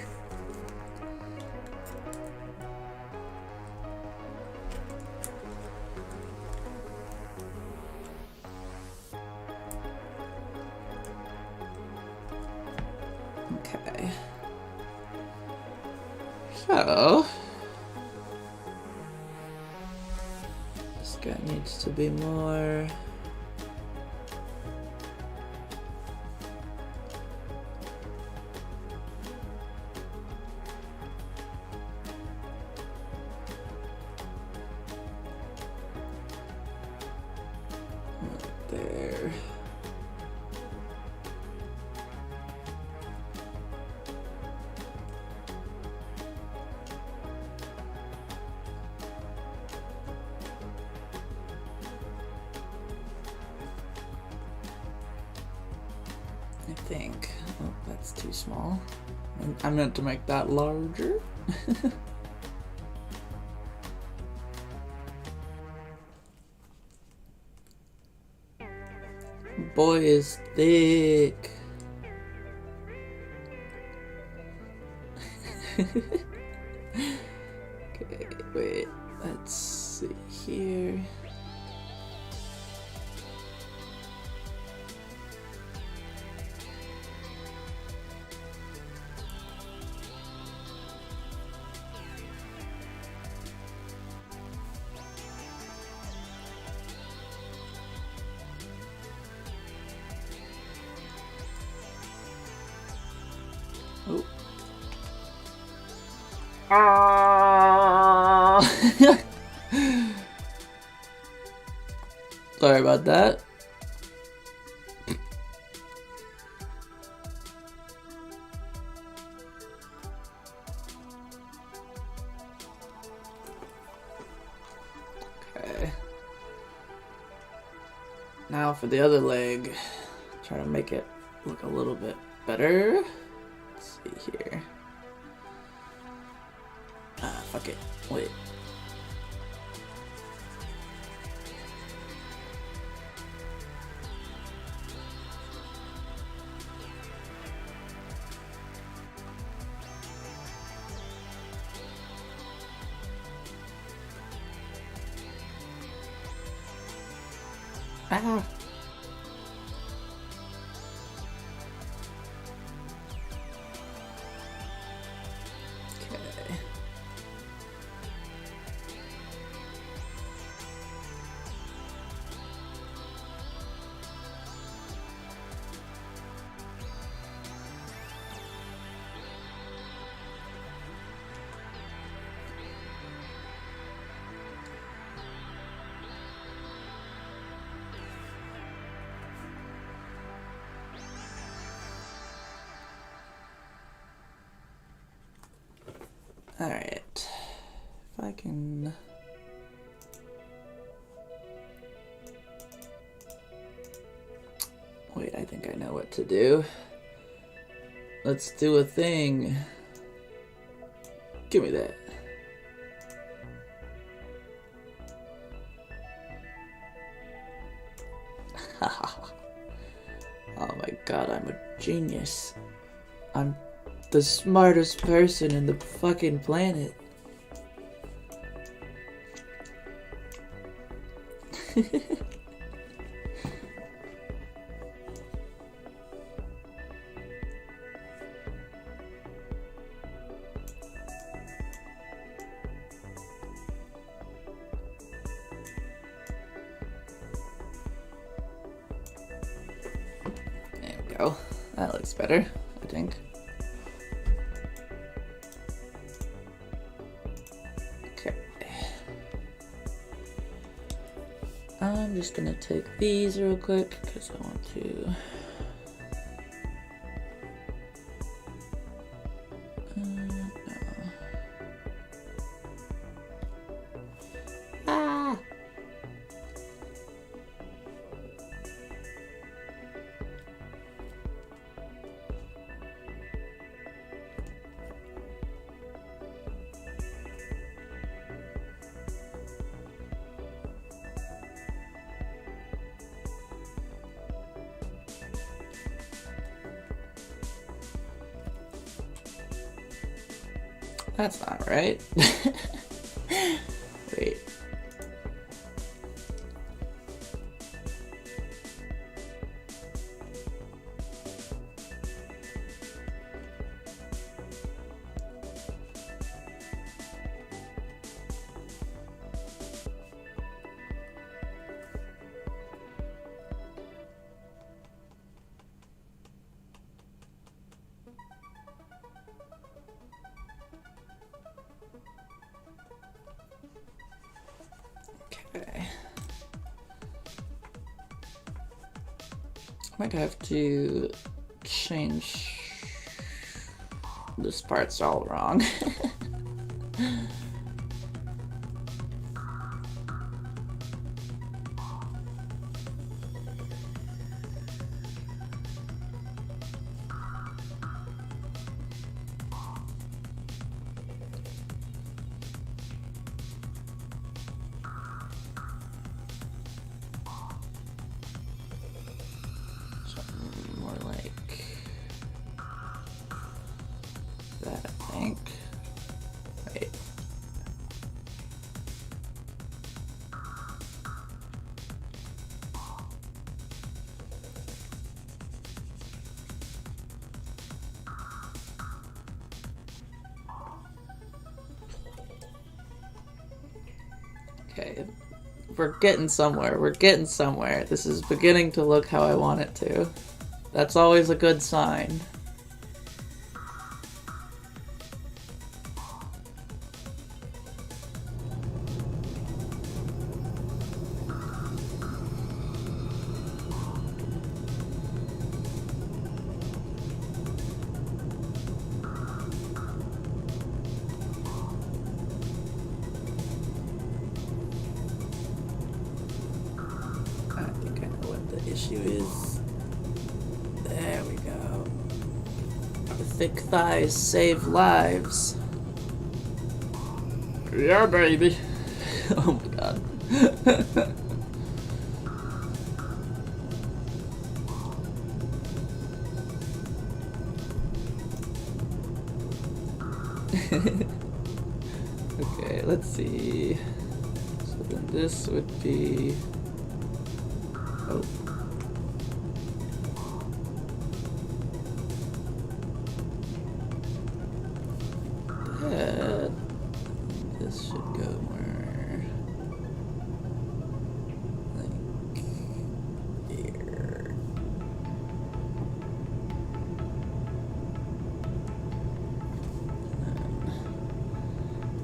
Okay. So this guy needs to be more. There. I think. Oh, that's too small. I meant to make that larger. Boy is thick. Okay, wait. Let's see here. Oh. Sorry about that. Okay. Now for the other leg. Try to make it look a little bit better. Let's see here. Ah, fuck it. Wait. Ah. Okay. Alright. If I can. Wait, I think I know what to do. Let's do a thing. Give me that. Oh my god, I'm a genius. I'm the smartest person in the fucking planet. There we go. That looks better, I think. Okay. I'm just gonna take these real quick because I want to. No. Ah! That's not right. Wait. Okay. Might have to change. This part's all wrong. More like that, I think. Wait. Okay. We're getting somewhere. We're getting somewhere. This is beginning to look how I want it to. That's always a good sign. Issue is, there we go. The thick thighs save lives. Yeah, baby. Oh my god. Okay, let's see. So then this would be, oh. This should go more like here.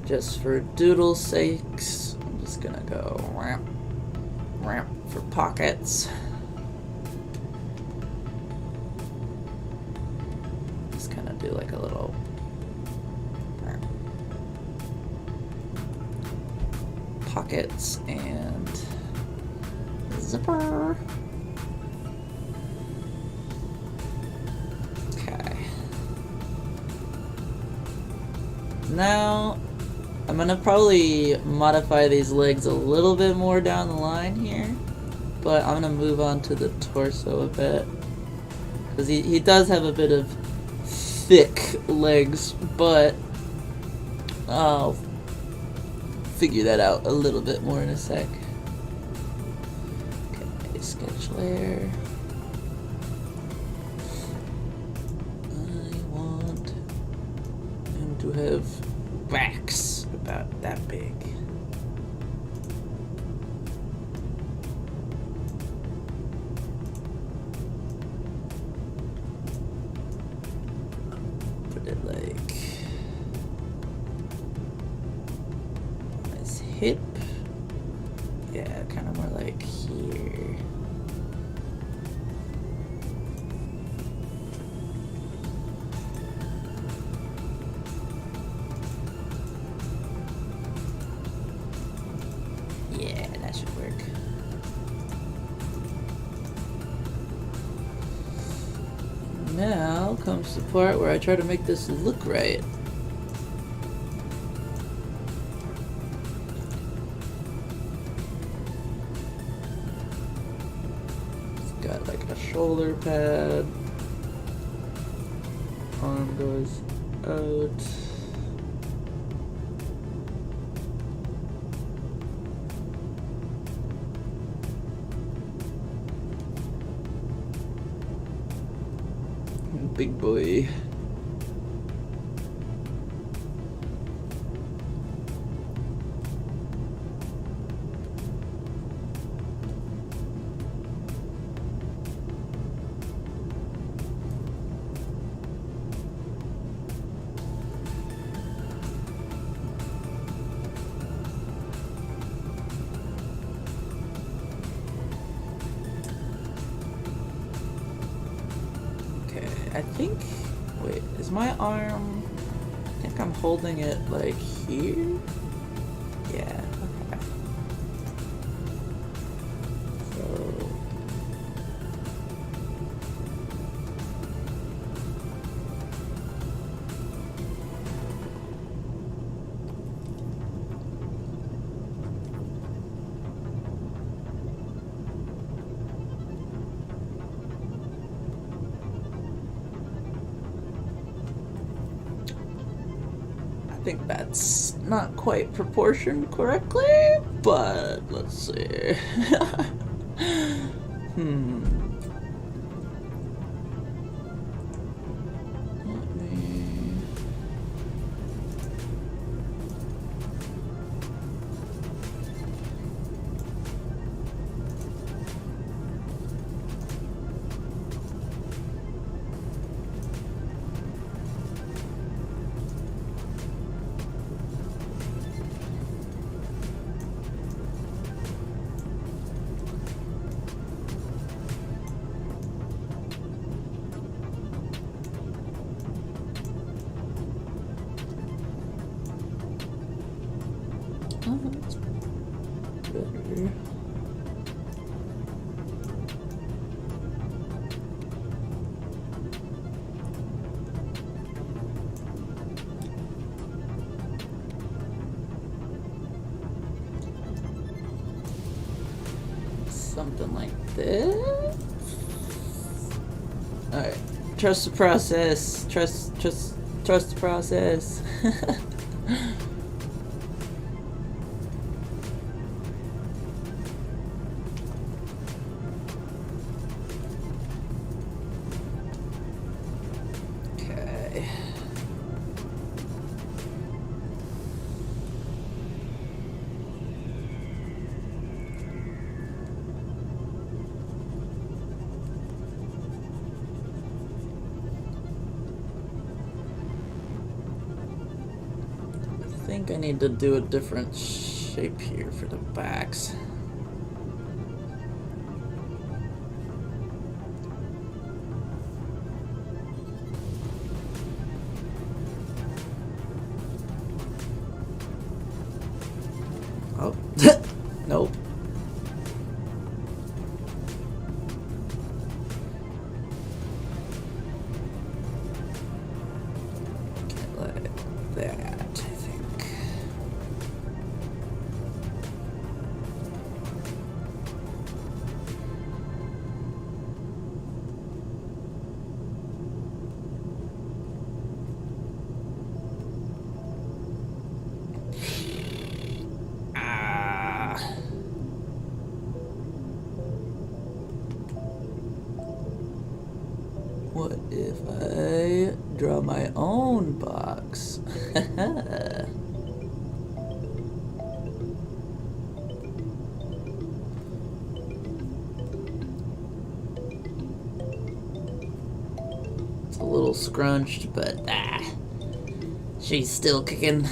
Just for doodle's sakes, I'm just gonna go ramp for pockets. Just kind of do like a little pockets and zipper. Okay. Now I'm gonna probably modify these legs a little bit more down the line here, but I'm gonna move on to the torso a bit because he does have a bit of thick legs, but I'll figure that out a little bit more in a sec. Okay, sketch layer. I want him to have backs about that big. Put it like his hip. Yeah, kind of more like here. Yeah, that should work. Now comes the part where I try to make this look right. It's got like a shoulder pad. Arm goes out. big boy. I think, wait, is my arm, I think I'm holding it like here? Yeah, okay. So, I think that's not quite proportioned correctly, but let's see. Let me... Oh, that's better. Something like this. Alright. Trust the process. Trust the process. Okay. I think I need to do a different shape here for the backs. Oh, nope. Like that, I think. What if I draw my own box? It's a little scrunched, but she's still kicking.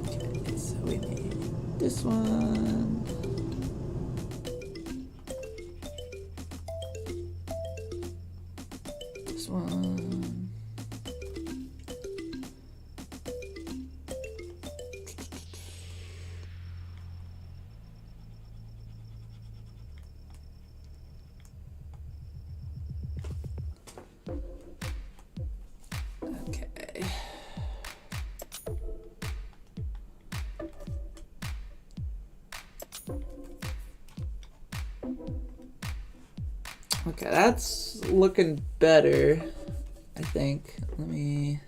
Okay, so we need this one. This one. Okay. Okay, that's looking better, I think. Let me...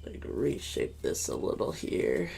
like reshape this a little here.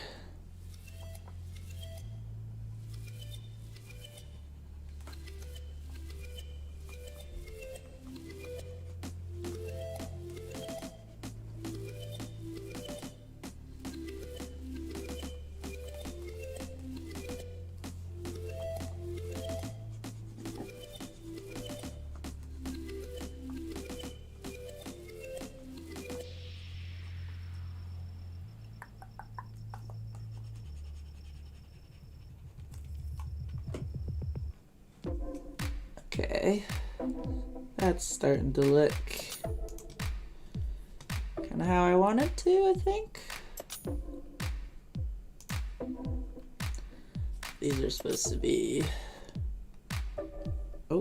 Okay, that's starting to look kind of how I want it to, I think. These are supposed to be, oh.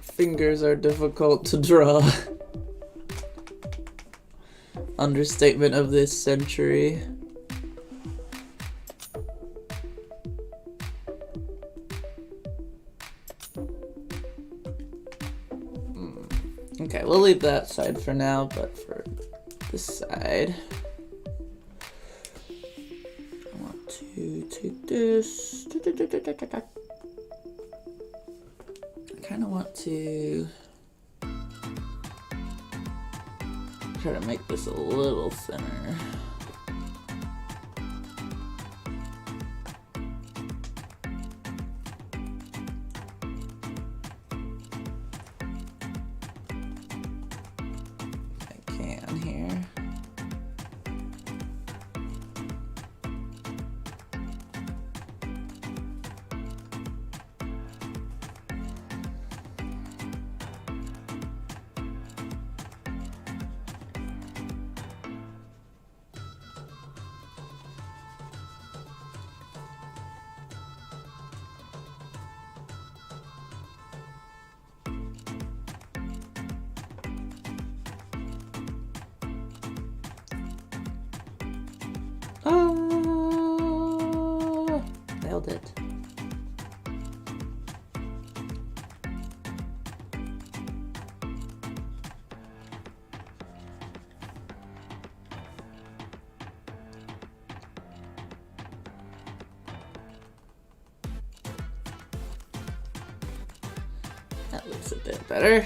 Fingers are difficult to draw. Understatement of this century. Okay, we'll leave that side for now, but for this side, I want to take this. I kind of want to try to make this a little thinner. I can here. Oh, nailed it. That looks a bit better.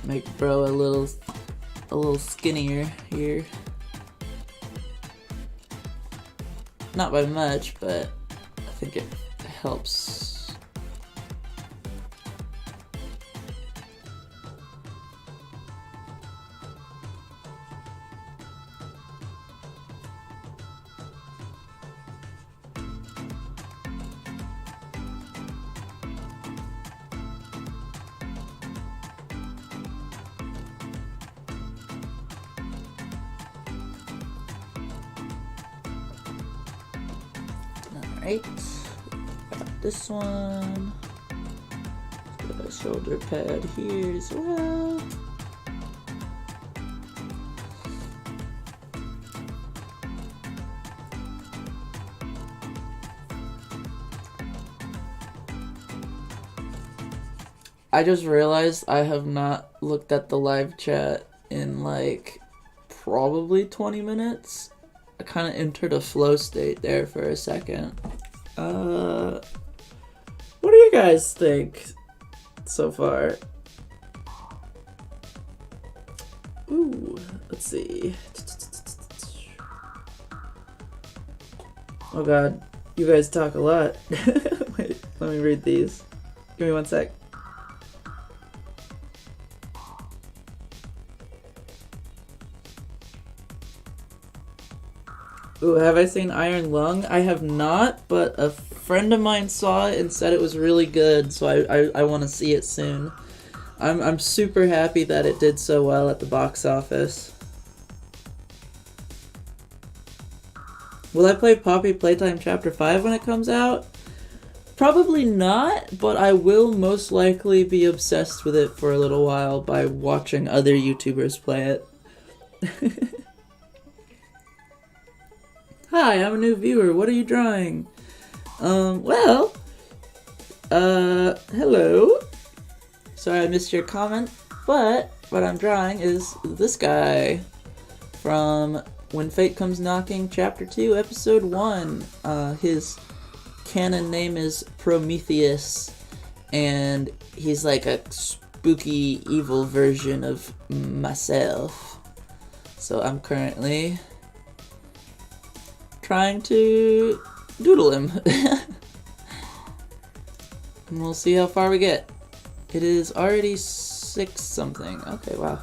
Make bro a little skinnier here. Not by much, but I think it helps. Alright, got this one. Got a shoulder pad here as well. I just realized I have not looked at the live chat in like probably 20 minutes. I kind of entered a flow state there for a second. What do you guys think so far? Ooh, let's see. Oh god, you guys talk a lot. Wait, let me read these. Give me one sec. Ooh, have I seen Iron Lung? I have not, but a friend of mine saw it and said it was really good, so I want to see it soon. I'm super happy that it did so well at the box office. Will I play Poppy Playtime Chapter 5 when it comes out? Probably not, but I will most likely be obsessed with it for a little while by watching other YouTubers play it. Hi, I'm a new viewer. What are you drawing? Hello. Sorry I missed your comment, but what I'm drawing is this guy from When Fate Comes Knocking, Chapter 2, Episode 1. His canon name is Prometheus, and he's like a spooky, evil version of myself. So I'm currently trying to doodle him. And we'll see how far we get. It is already 6 something. Okay, wow.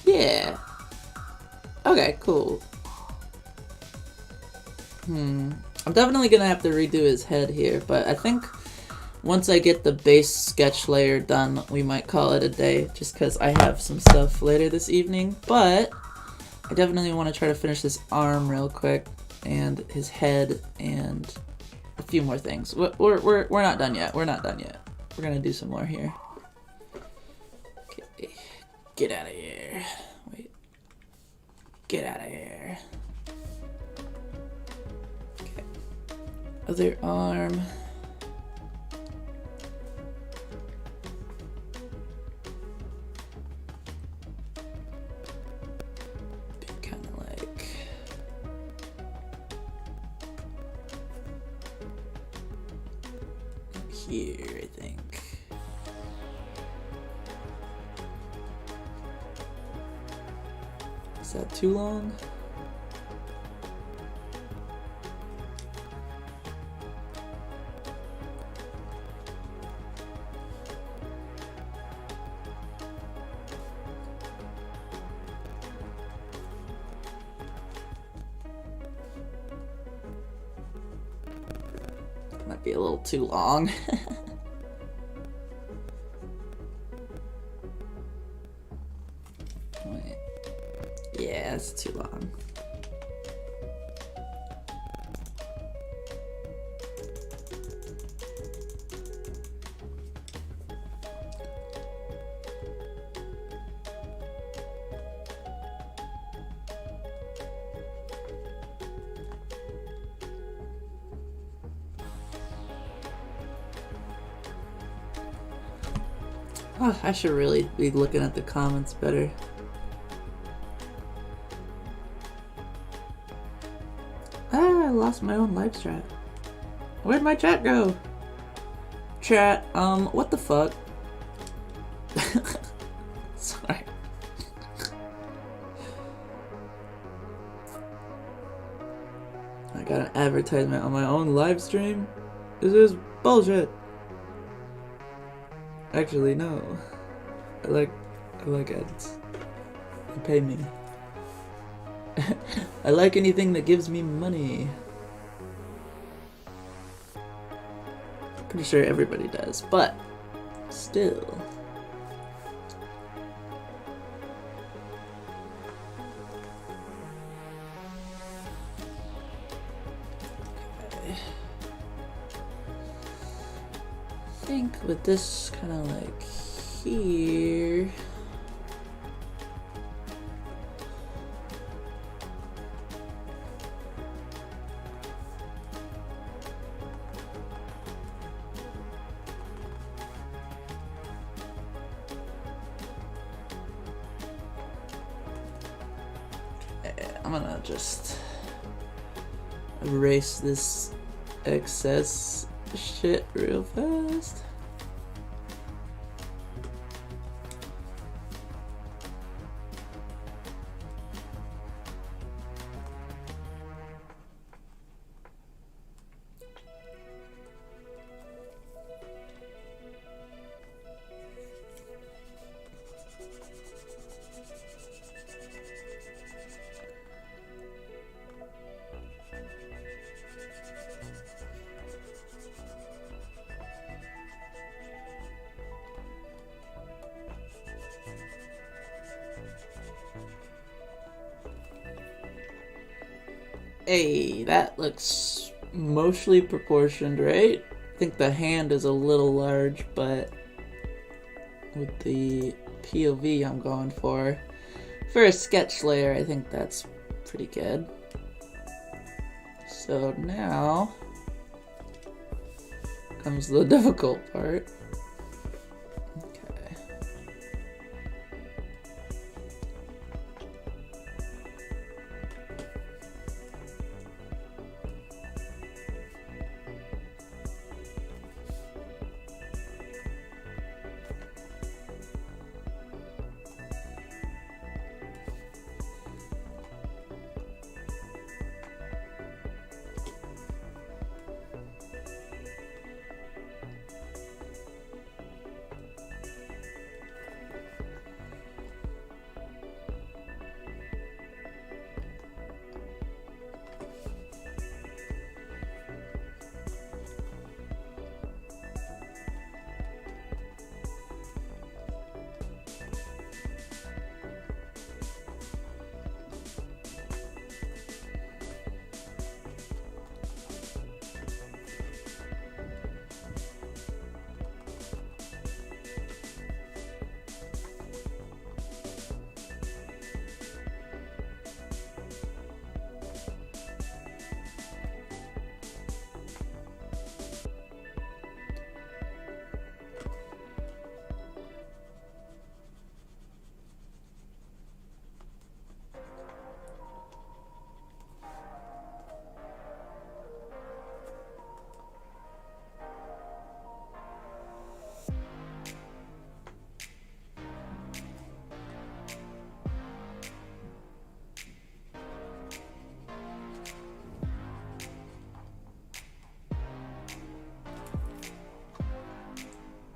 Yeah. Okay, cool. I'm definitely gonna have to redo his head here, but I think once I get the base sketch layer done, we might call it a day, just because I have some stuff later this evening. But I definitely want to try to finish this arm real quick, and his head, and a few more things. We're not done yet. We're not done yet. We're gonna do some more here. Okay, get out of here. Wait. Get out of here. Okay. Other arm. Kind of like up here, I think. Is that too long? Might be a little too long. Wait. Yeah, it's too long. Oh, I should really be looking at the comments better. I lost my own live chat. Where'd my chat go? Chat, what the fuck? Sorry. I got an advertisement on my own live stream? This is bullshit. Actually, no. I like ads. They pay me. I like anything that gives me money. Pretty sure everybody does, but still. Okay. I think with this kind of like here. I'm gonna just erase this excess shit real fast. Hey, that looks mostly proportioned, right? I think the hand is a little large, but with the POV I'm going for a sketch layer, I think that's pretty good. So now comes the difficult part. Okay.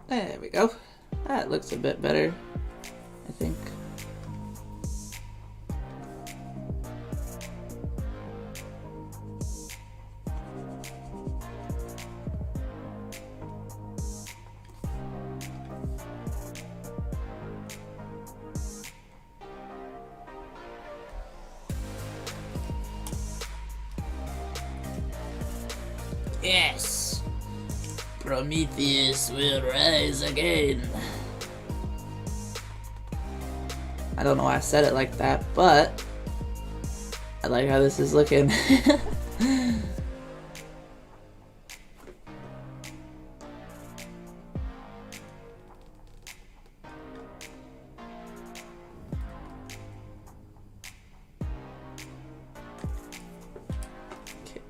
There we go. That looks a bit better, I think. Yes! Prometheus will rise again. I don't know why I said it like that, but I like how this is looking.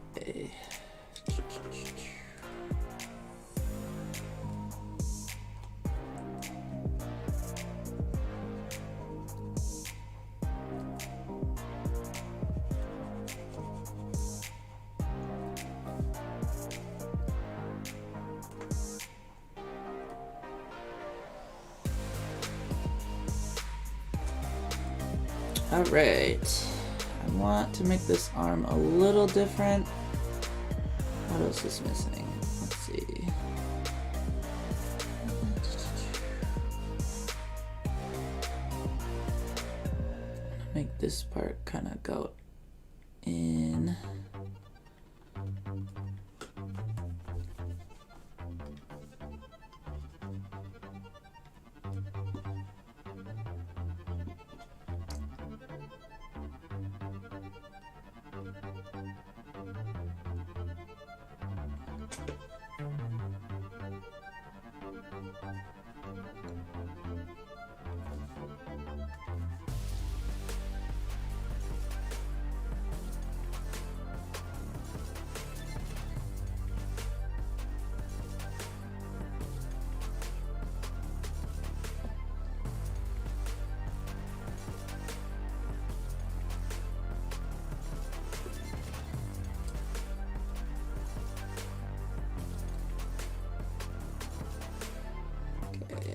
Okay. Alright, I want to make this arm a little different. What else is missing? Let's see. Make this part kind of go in.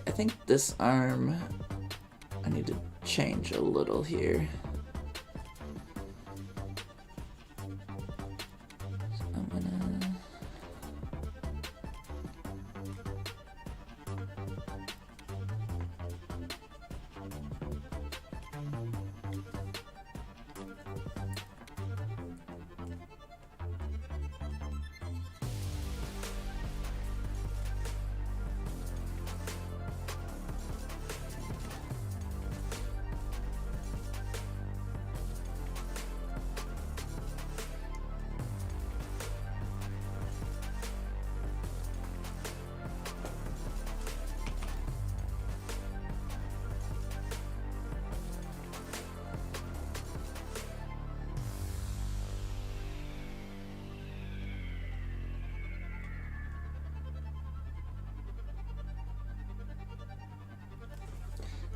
I think this arm, I need to change a little here. So I'm gonna...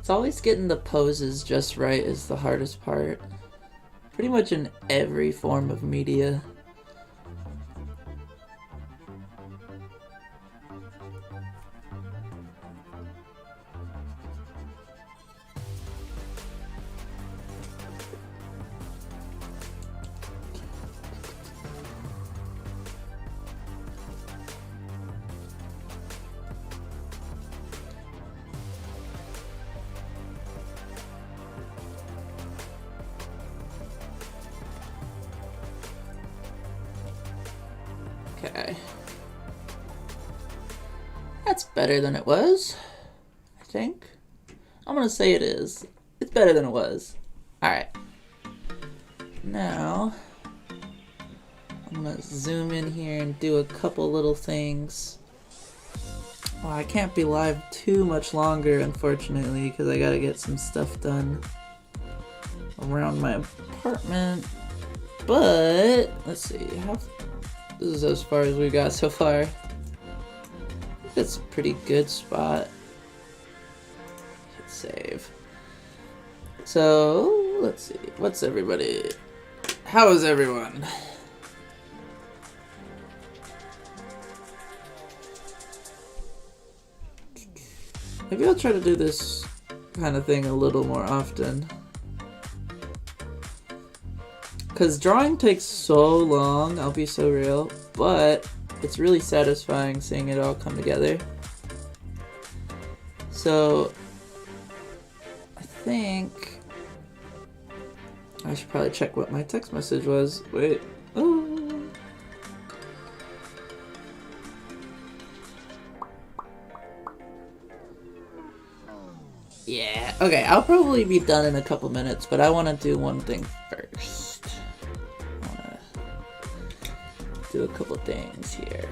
It's always getting the poses just right is the hardest part. Pretty much in every form of media. Okay. That's better than it was, I think. I'm gonna say it is. It's better than it was. Alright. Now, I'm gonna zoom in here and do a couple little things. Well, I can't be live too much longer, unfortunately, because I gotta get some stuff done around my apartment. But, let's see, this is as far as we got so far. That's a pretty good spot. Hit save. So, let's see. What's everybody? How is everyone? Maybe I'll try to do this kind of thing a little more often. Because drawing takes so long, I'll be so real, but it's really satisfying seeing it all come together. So, I think I should probably check what my text message was. Wait. Oh. Yeah, okay, I'll probably be done in a couple minutes, but I want to do one thing first. Do a couple things here.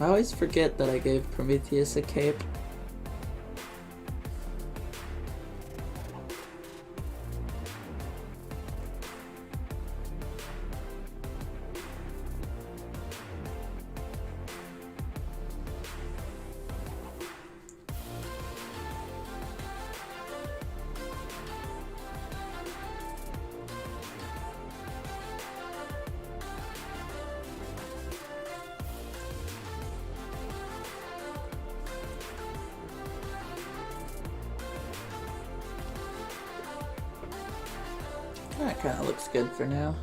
I always forget that I gave Prometheus a cape. That kind of looks good for now.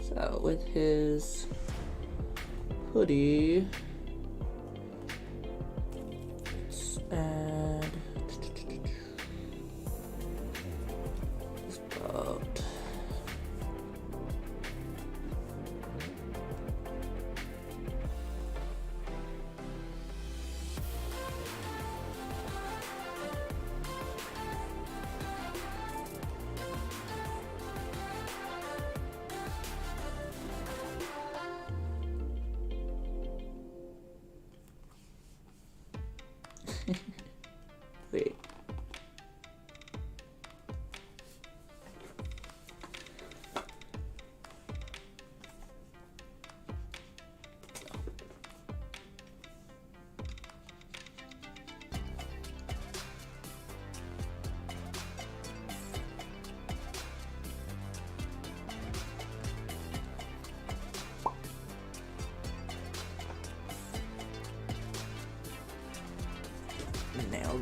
So with his hoodie, let's add this boat. Wait.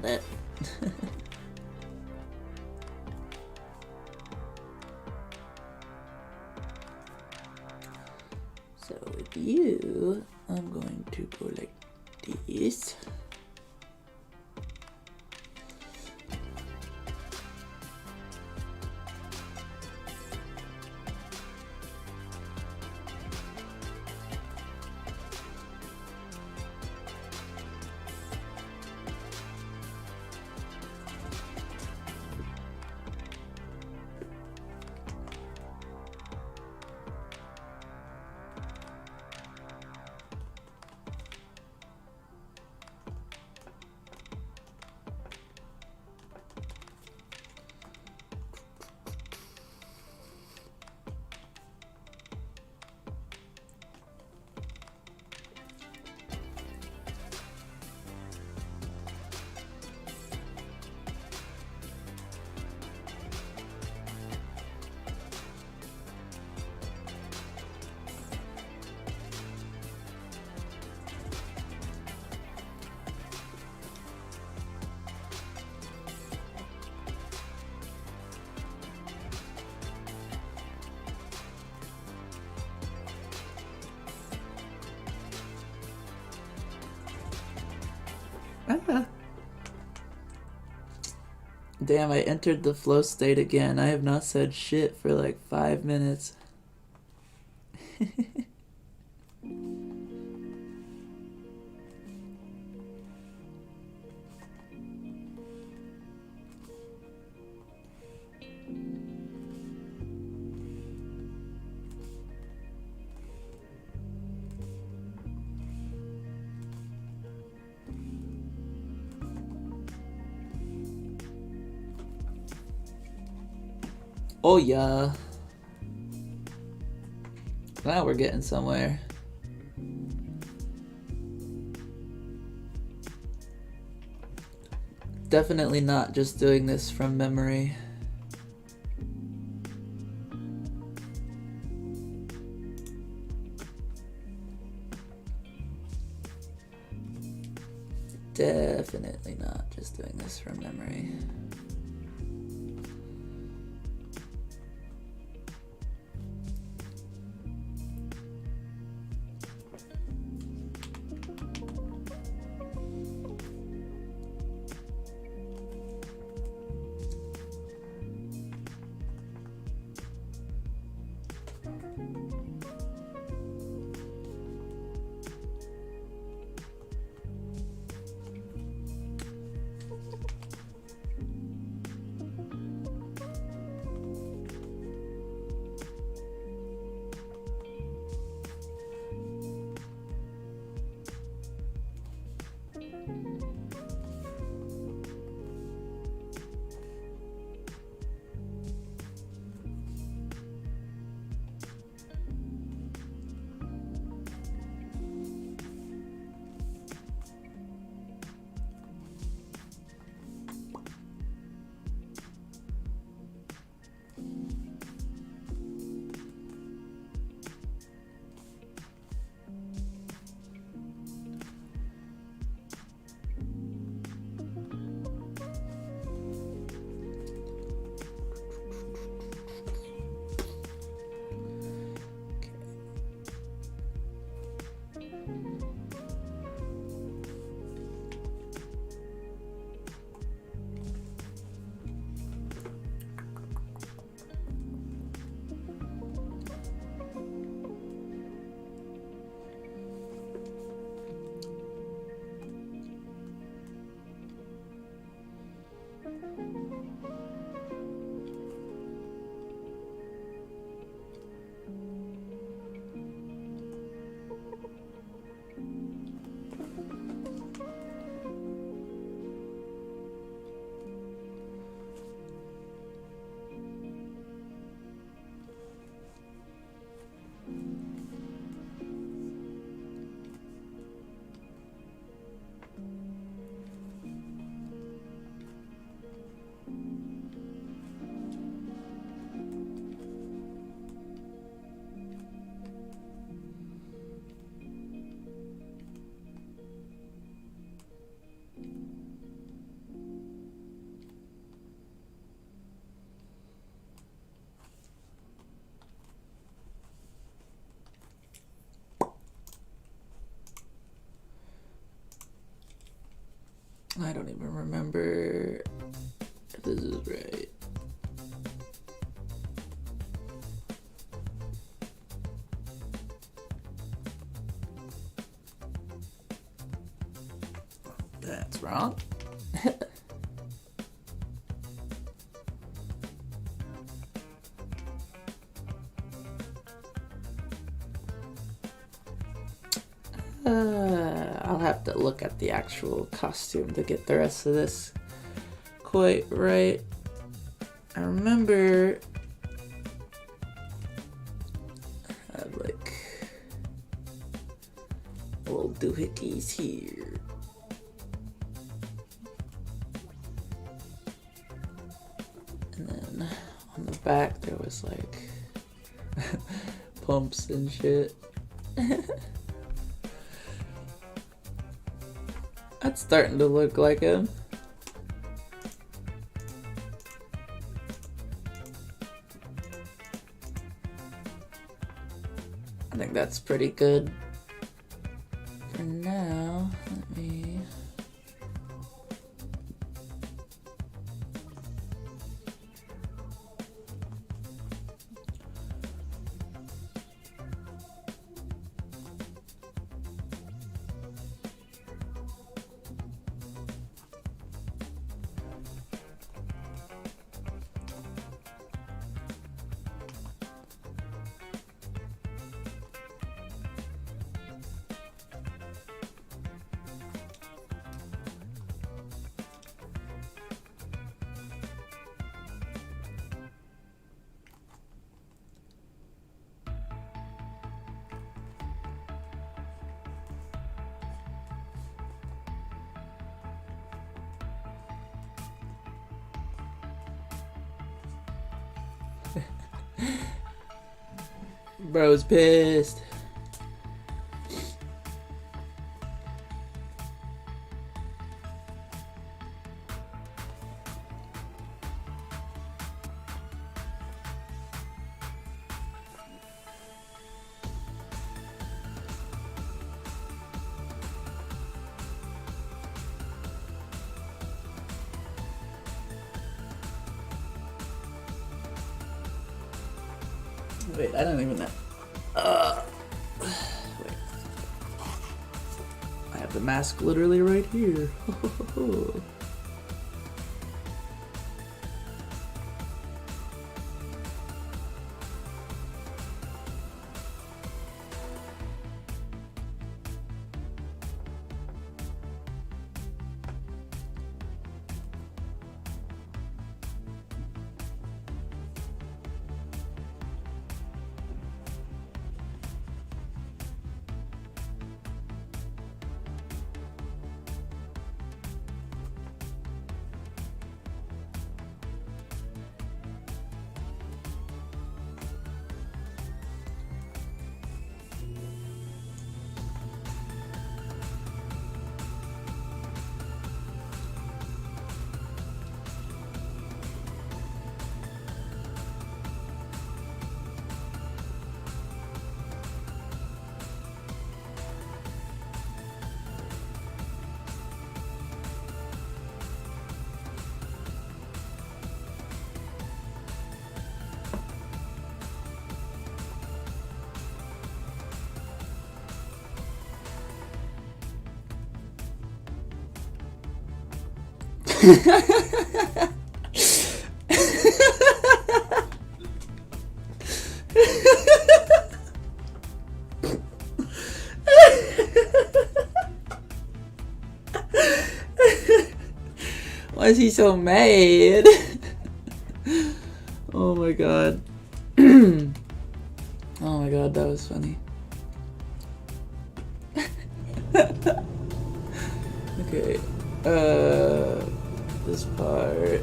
nailed it. So with you, I'm going to go like this. Ah. Damn, I entered the flow state again. I have not said shit for like 5 minutes. Oh yeah. Now we're getting somewhere. Definitely not just doing this from memory. Definitely not just doing this from memory. I don't even remember if this is right. That's wrong. I'll have to look at the actual costume to get the rest of this quite right. I remember I had like little doohickeys here. And then on the back there was like pumps and shit. That's starting to look like him. I think that's pretty good for now. Let me... Bro's pissed. Wait, I don't even know. Wait. I have the mask literally right here. Why is he so mad? Oh my god. Oh my god, that was funny. Okay, this part.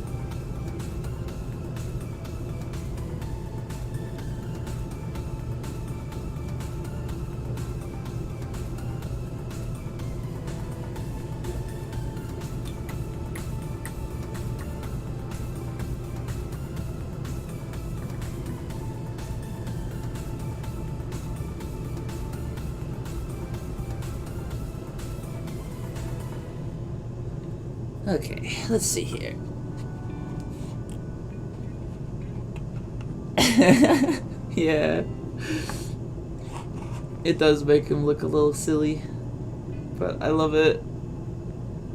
Okay, let's see here. Yeah. It does make him look a little silly, but I love it.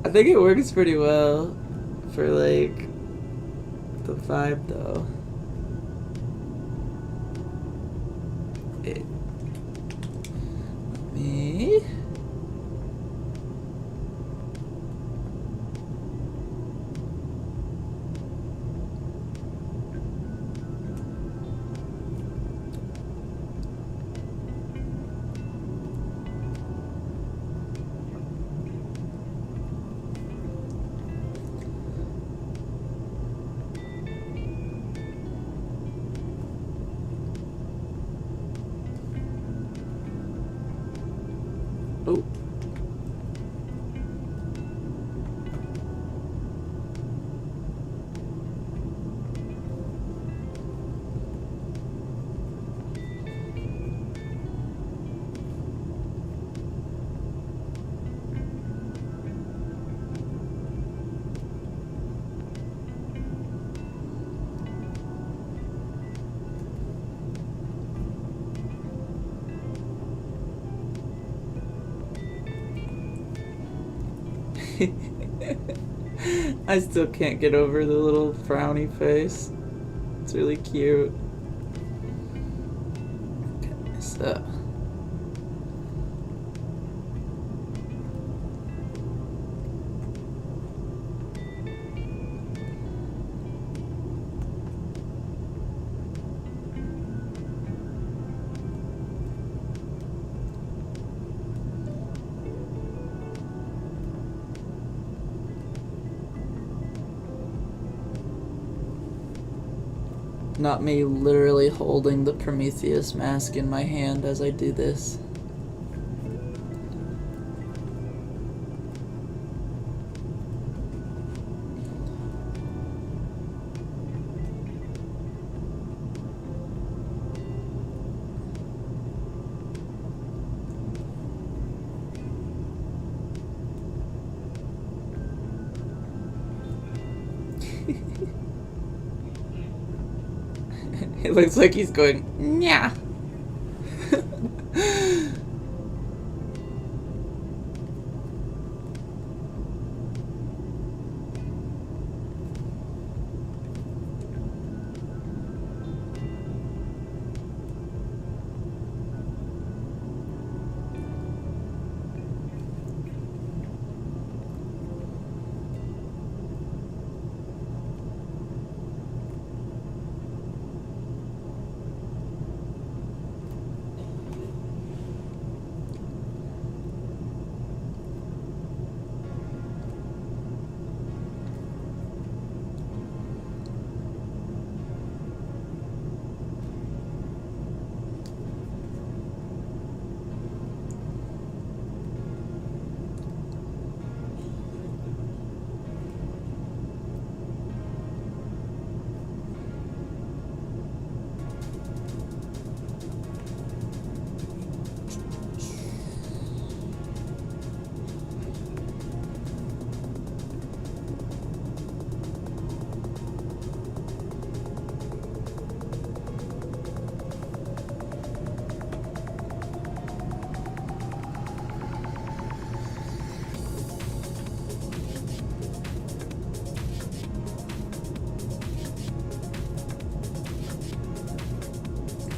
I think it works pretty well for, like, the vibe, though. Me? Oh. I still can't get over the little frowny face. It's really cute. Okay, so. Not me literally holding the Prometheus mask in my hand as I do this. It looks like he's going, "Nya."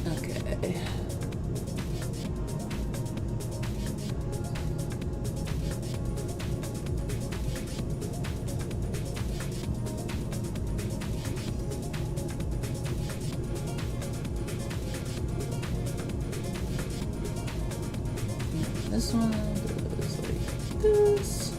Okay. This one goes like this.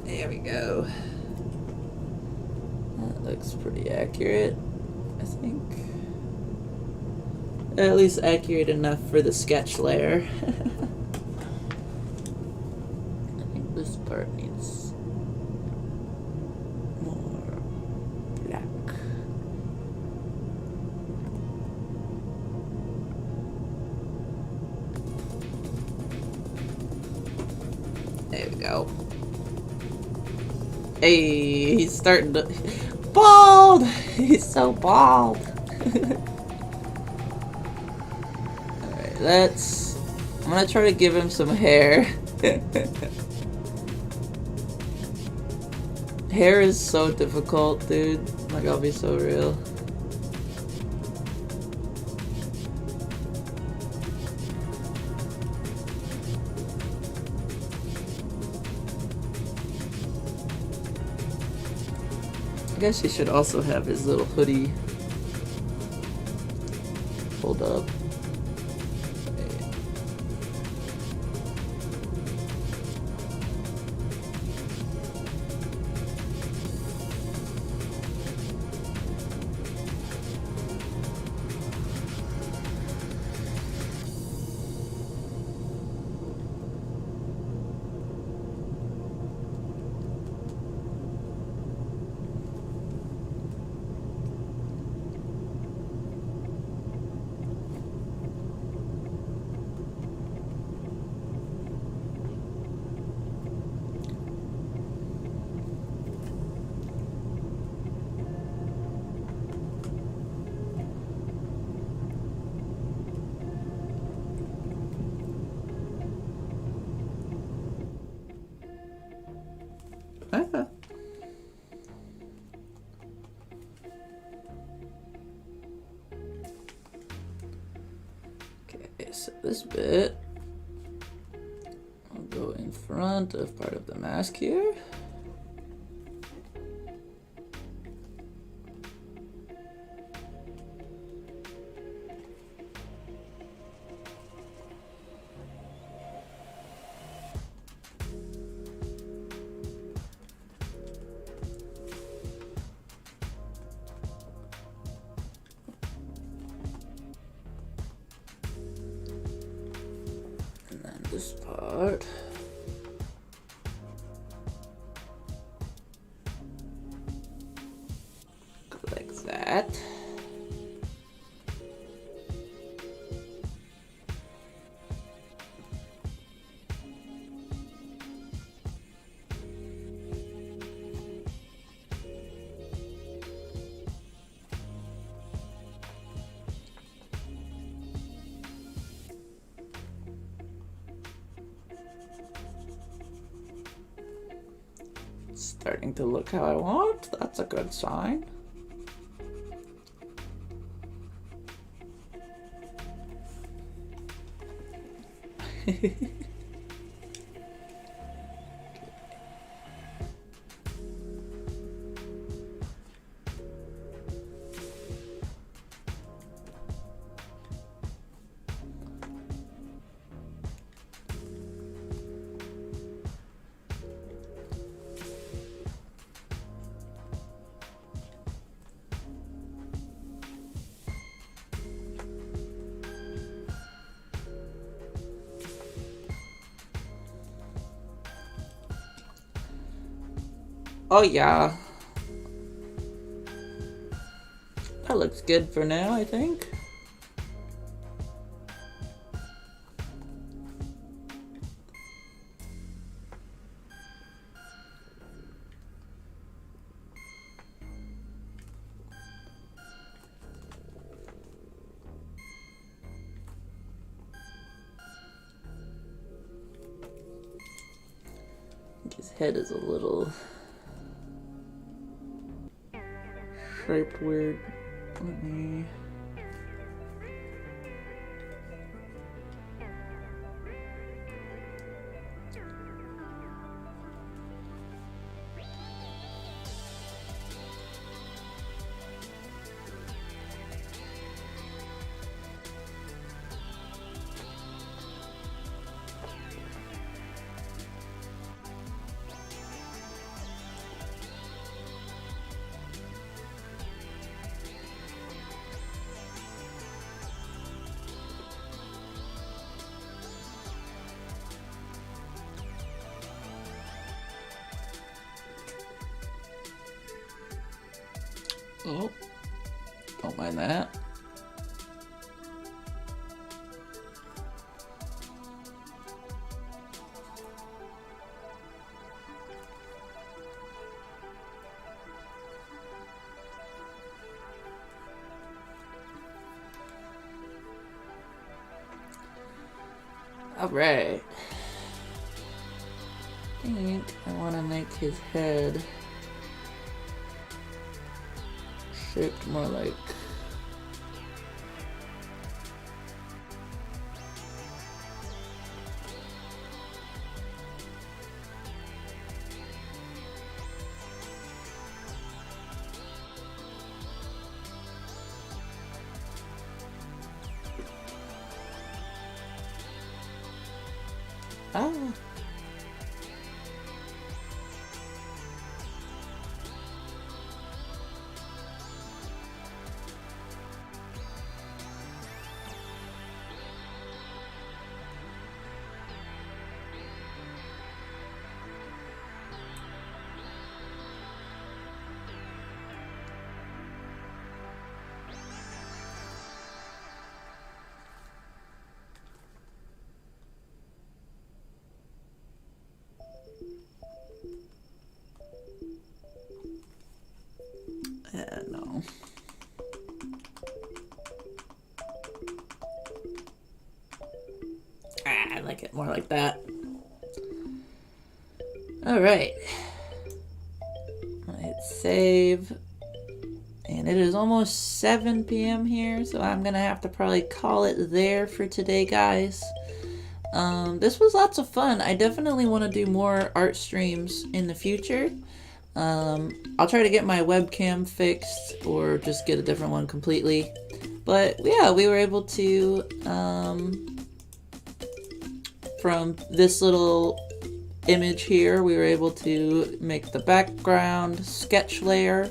There we go. That looks pretty accurate, I think. At least accurate enough for the sketch layer. I think There we go. Hey, he's starting to... Bald! He's so bald. Alright, let's... I'm gonna try to give him some hair. Hair is so difficult, dude. Like, I'll be so real. I guess he should also have his little hoodie pulled up. Ah. Okay, so this bit will go in front of part of the mask here. This part. Go like that. Starting to look how I want. That's a good sign. Oh yeah. That looks good for now, I think. His head is a little shaped weird. Let me... Oh, don't mind that. Alright. I think I want to make his head shaped more like... Ah. No. I like it more like that. Alright. I hit save. And it is almost 7 p.m. here, so I'm gonna have to probably call it there for today, guys. This was lots of fun. I definitely want to do more art streams in the future. I'll try to get my webcam fixed or just get a different one completely. But yeah, we were able to, from this little image here, we were able to make the background sketch layer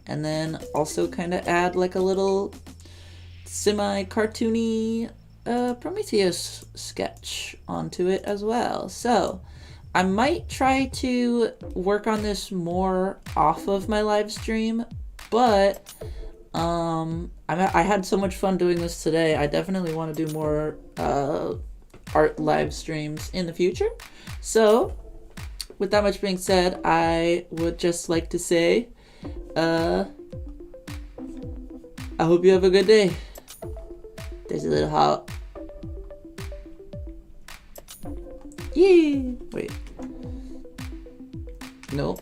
and then also kind of add like a little semi-cartoony Prometheus sketch onto it as well. So I might try to work on this more off of my live stream, but I had so much fun doing this today. I definitely want to do more art live streams in the future. So with that much being said, I would just like to say I hope you have a good day. There's a little hot. Yeah. Wait. No.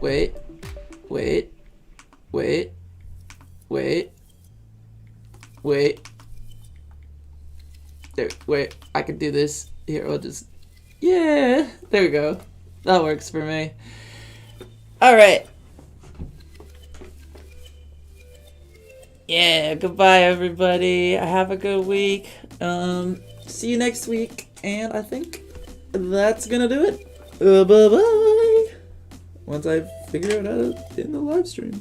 Wait. Wait. Wait. Wait. Wait. There. Wait. I can do this. Here, I'll just... Yeah. There we go. That works for me. Alright. Yeah, goodbye everybody. Have a good week. See you next week. And I think that's gonna do it. Bye-bye. Once I figure out how to end the live stream.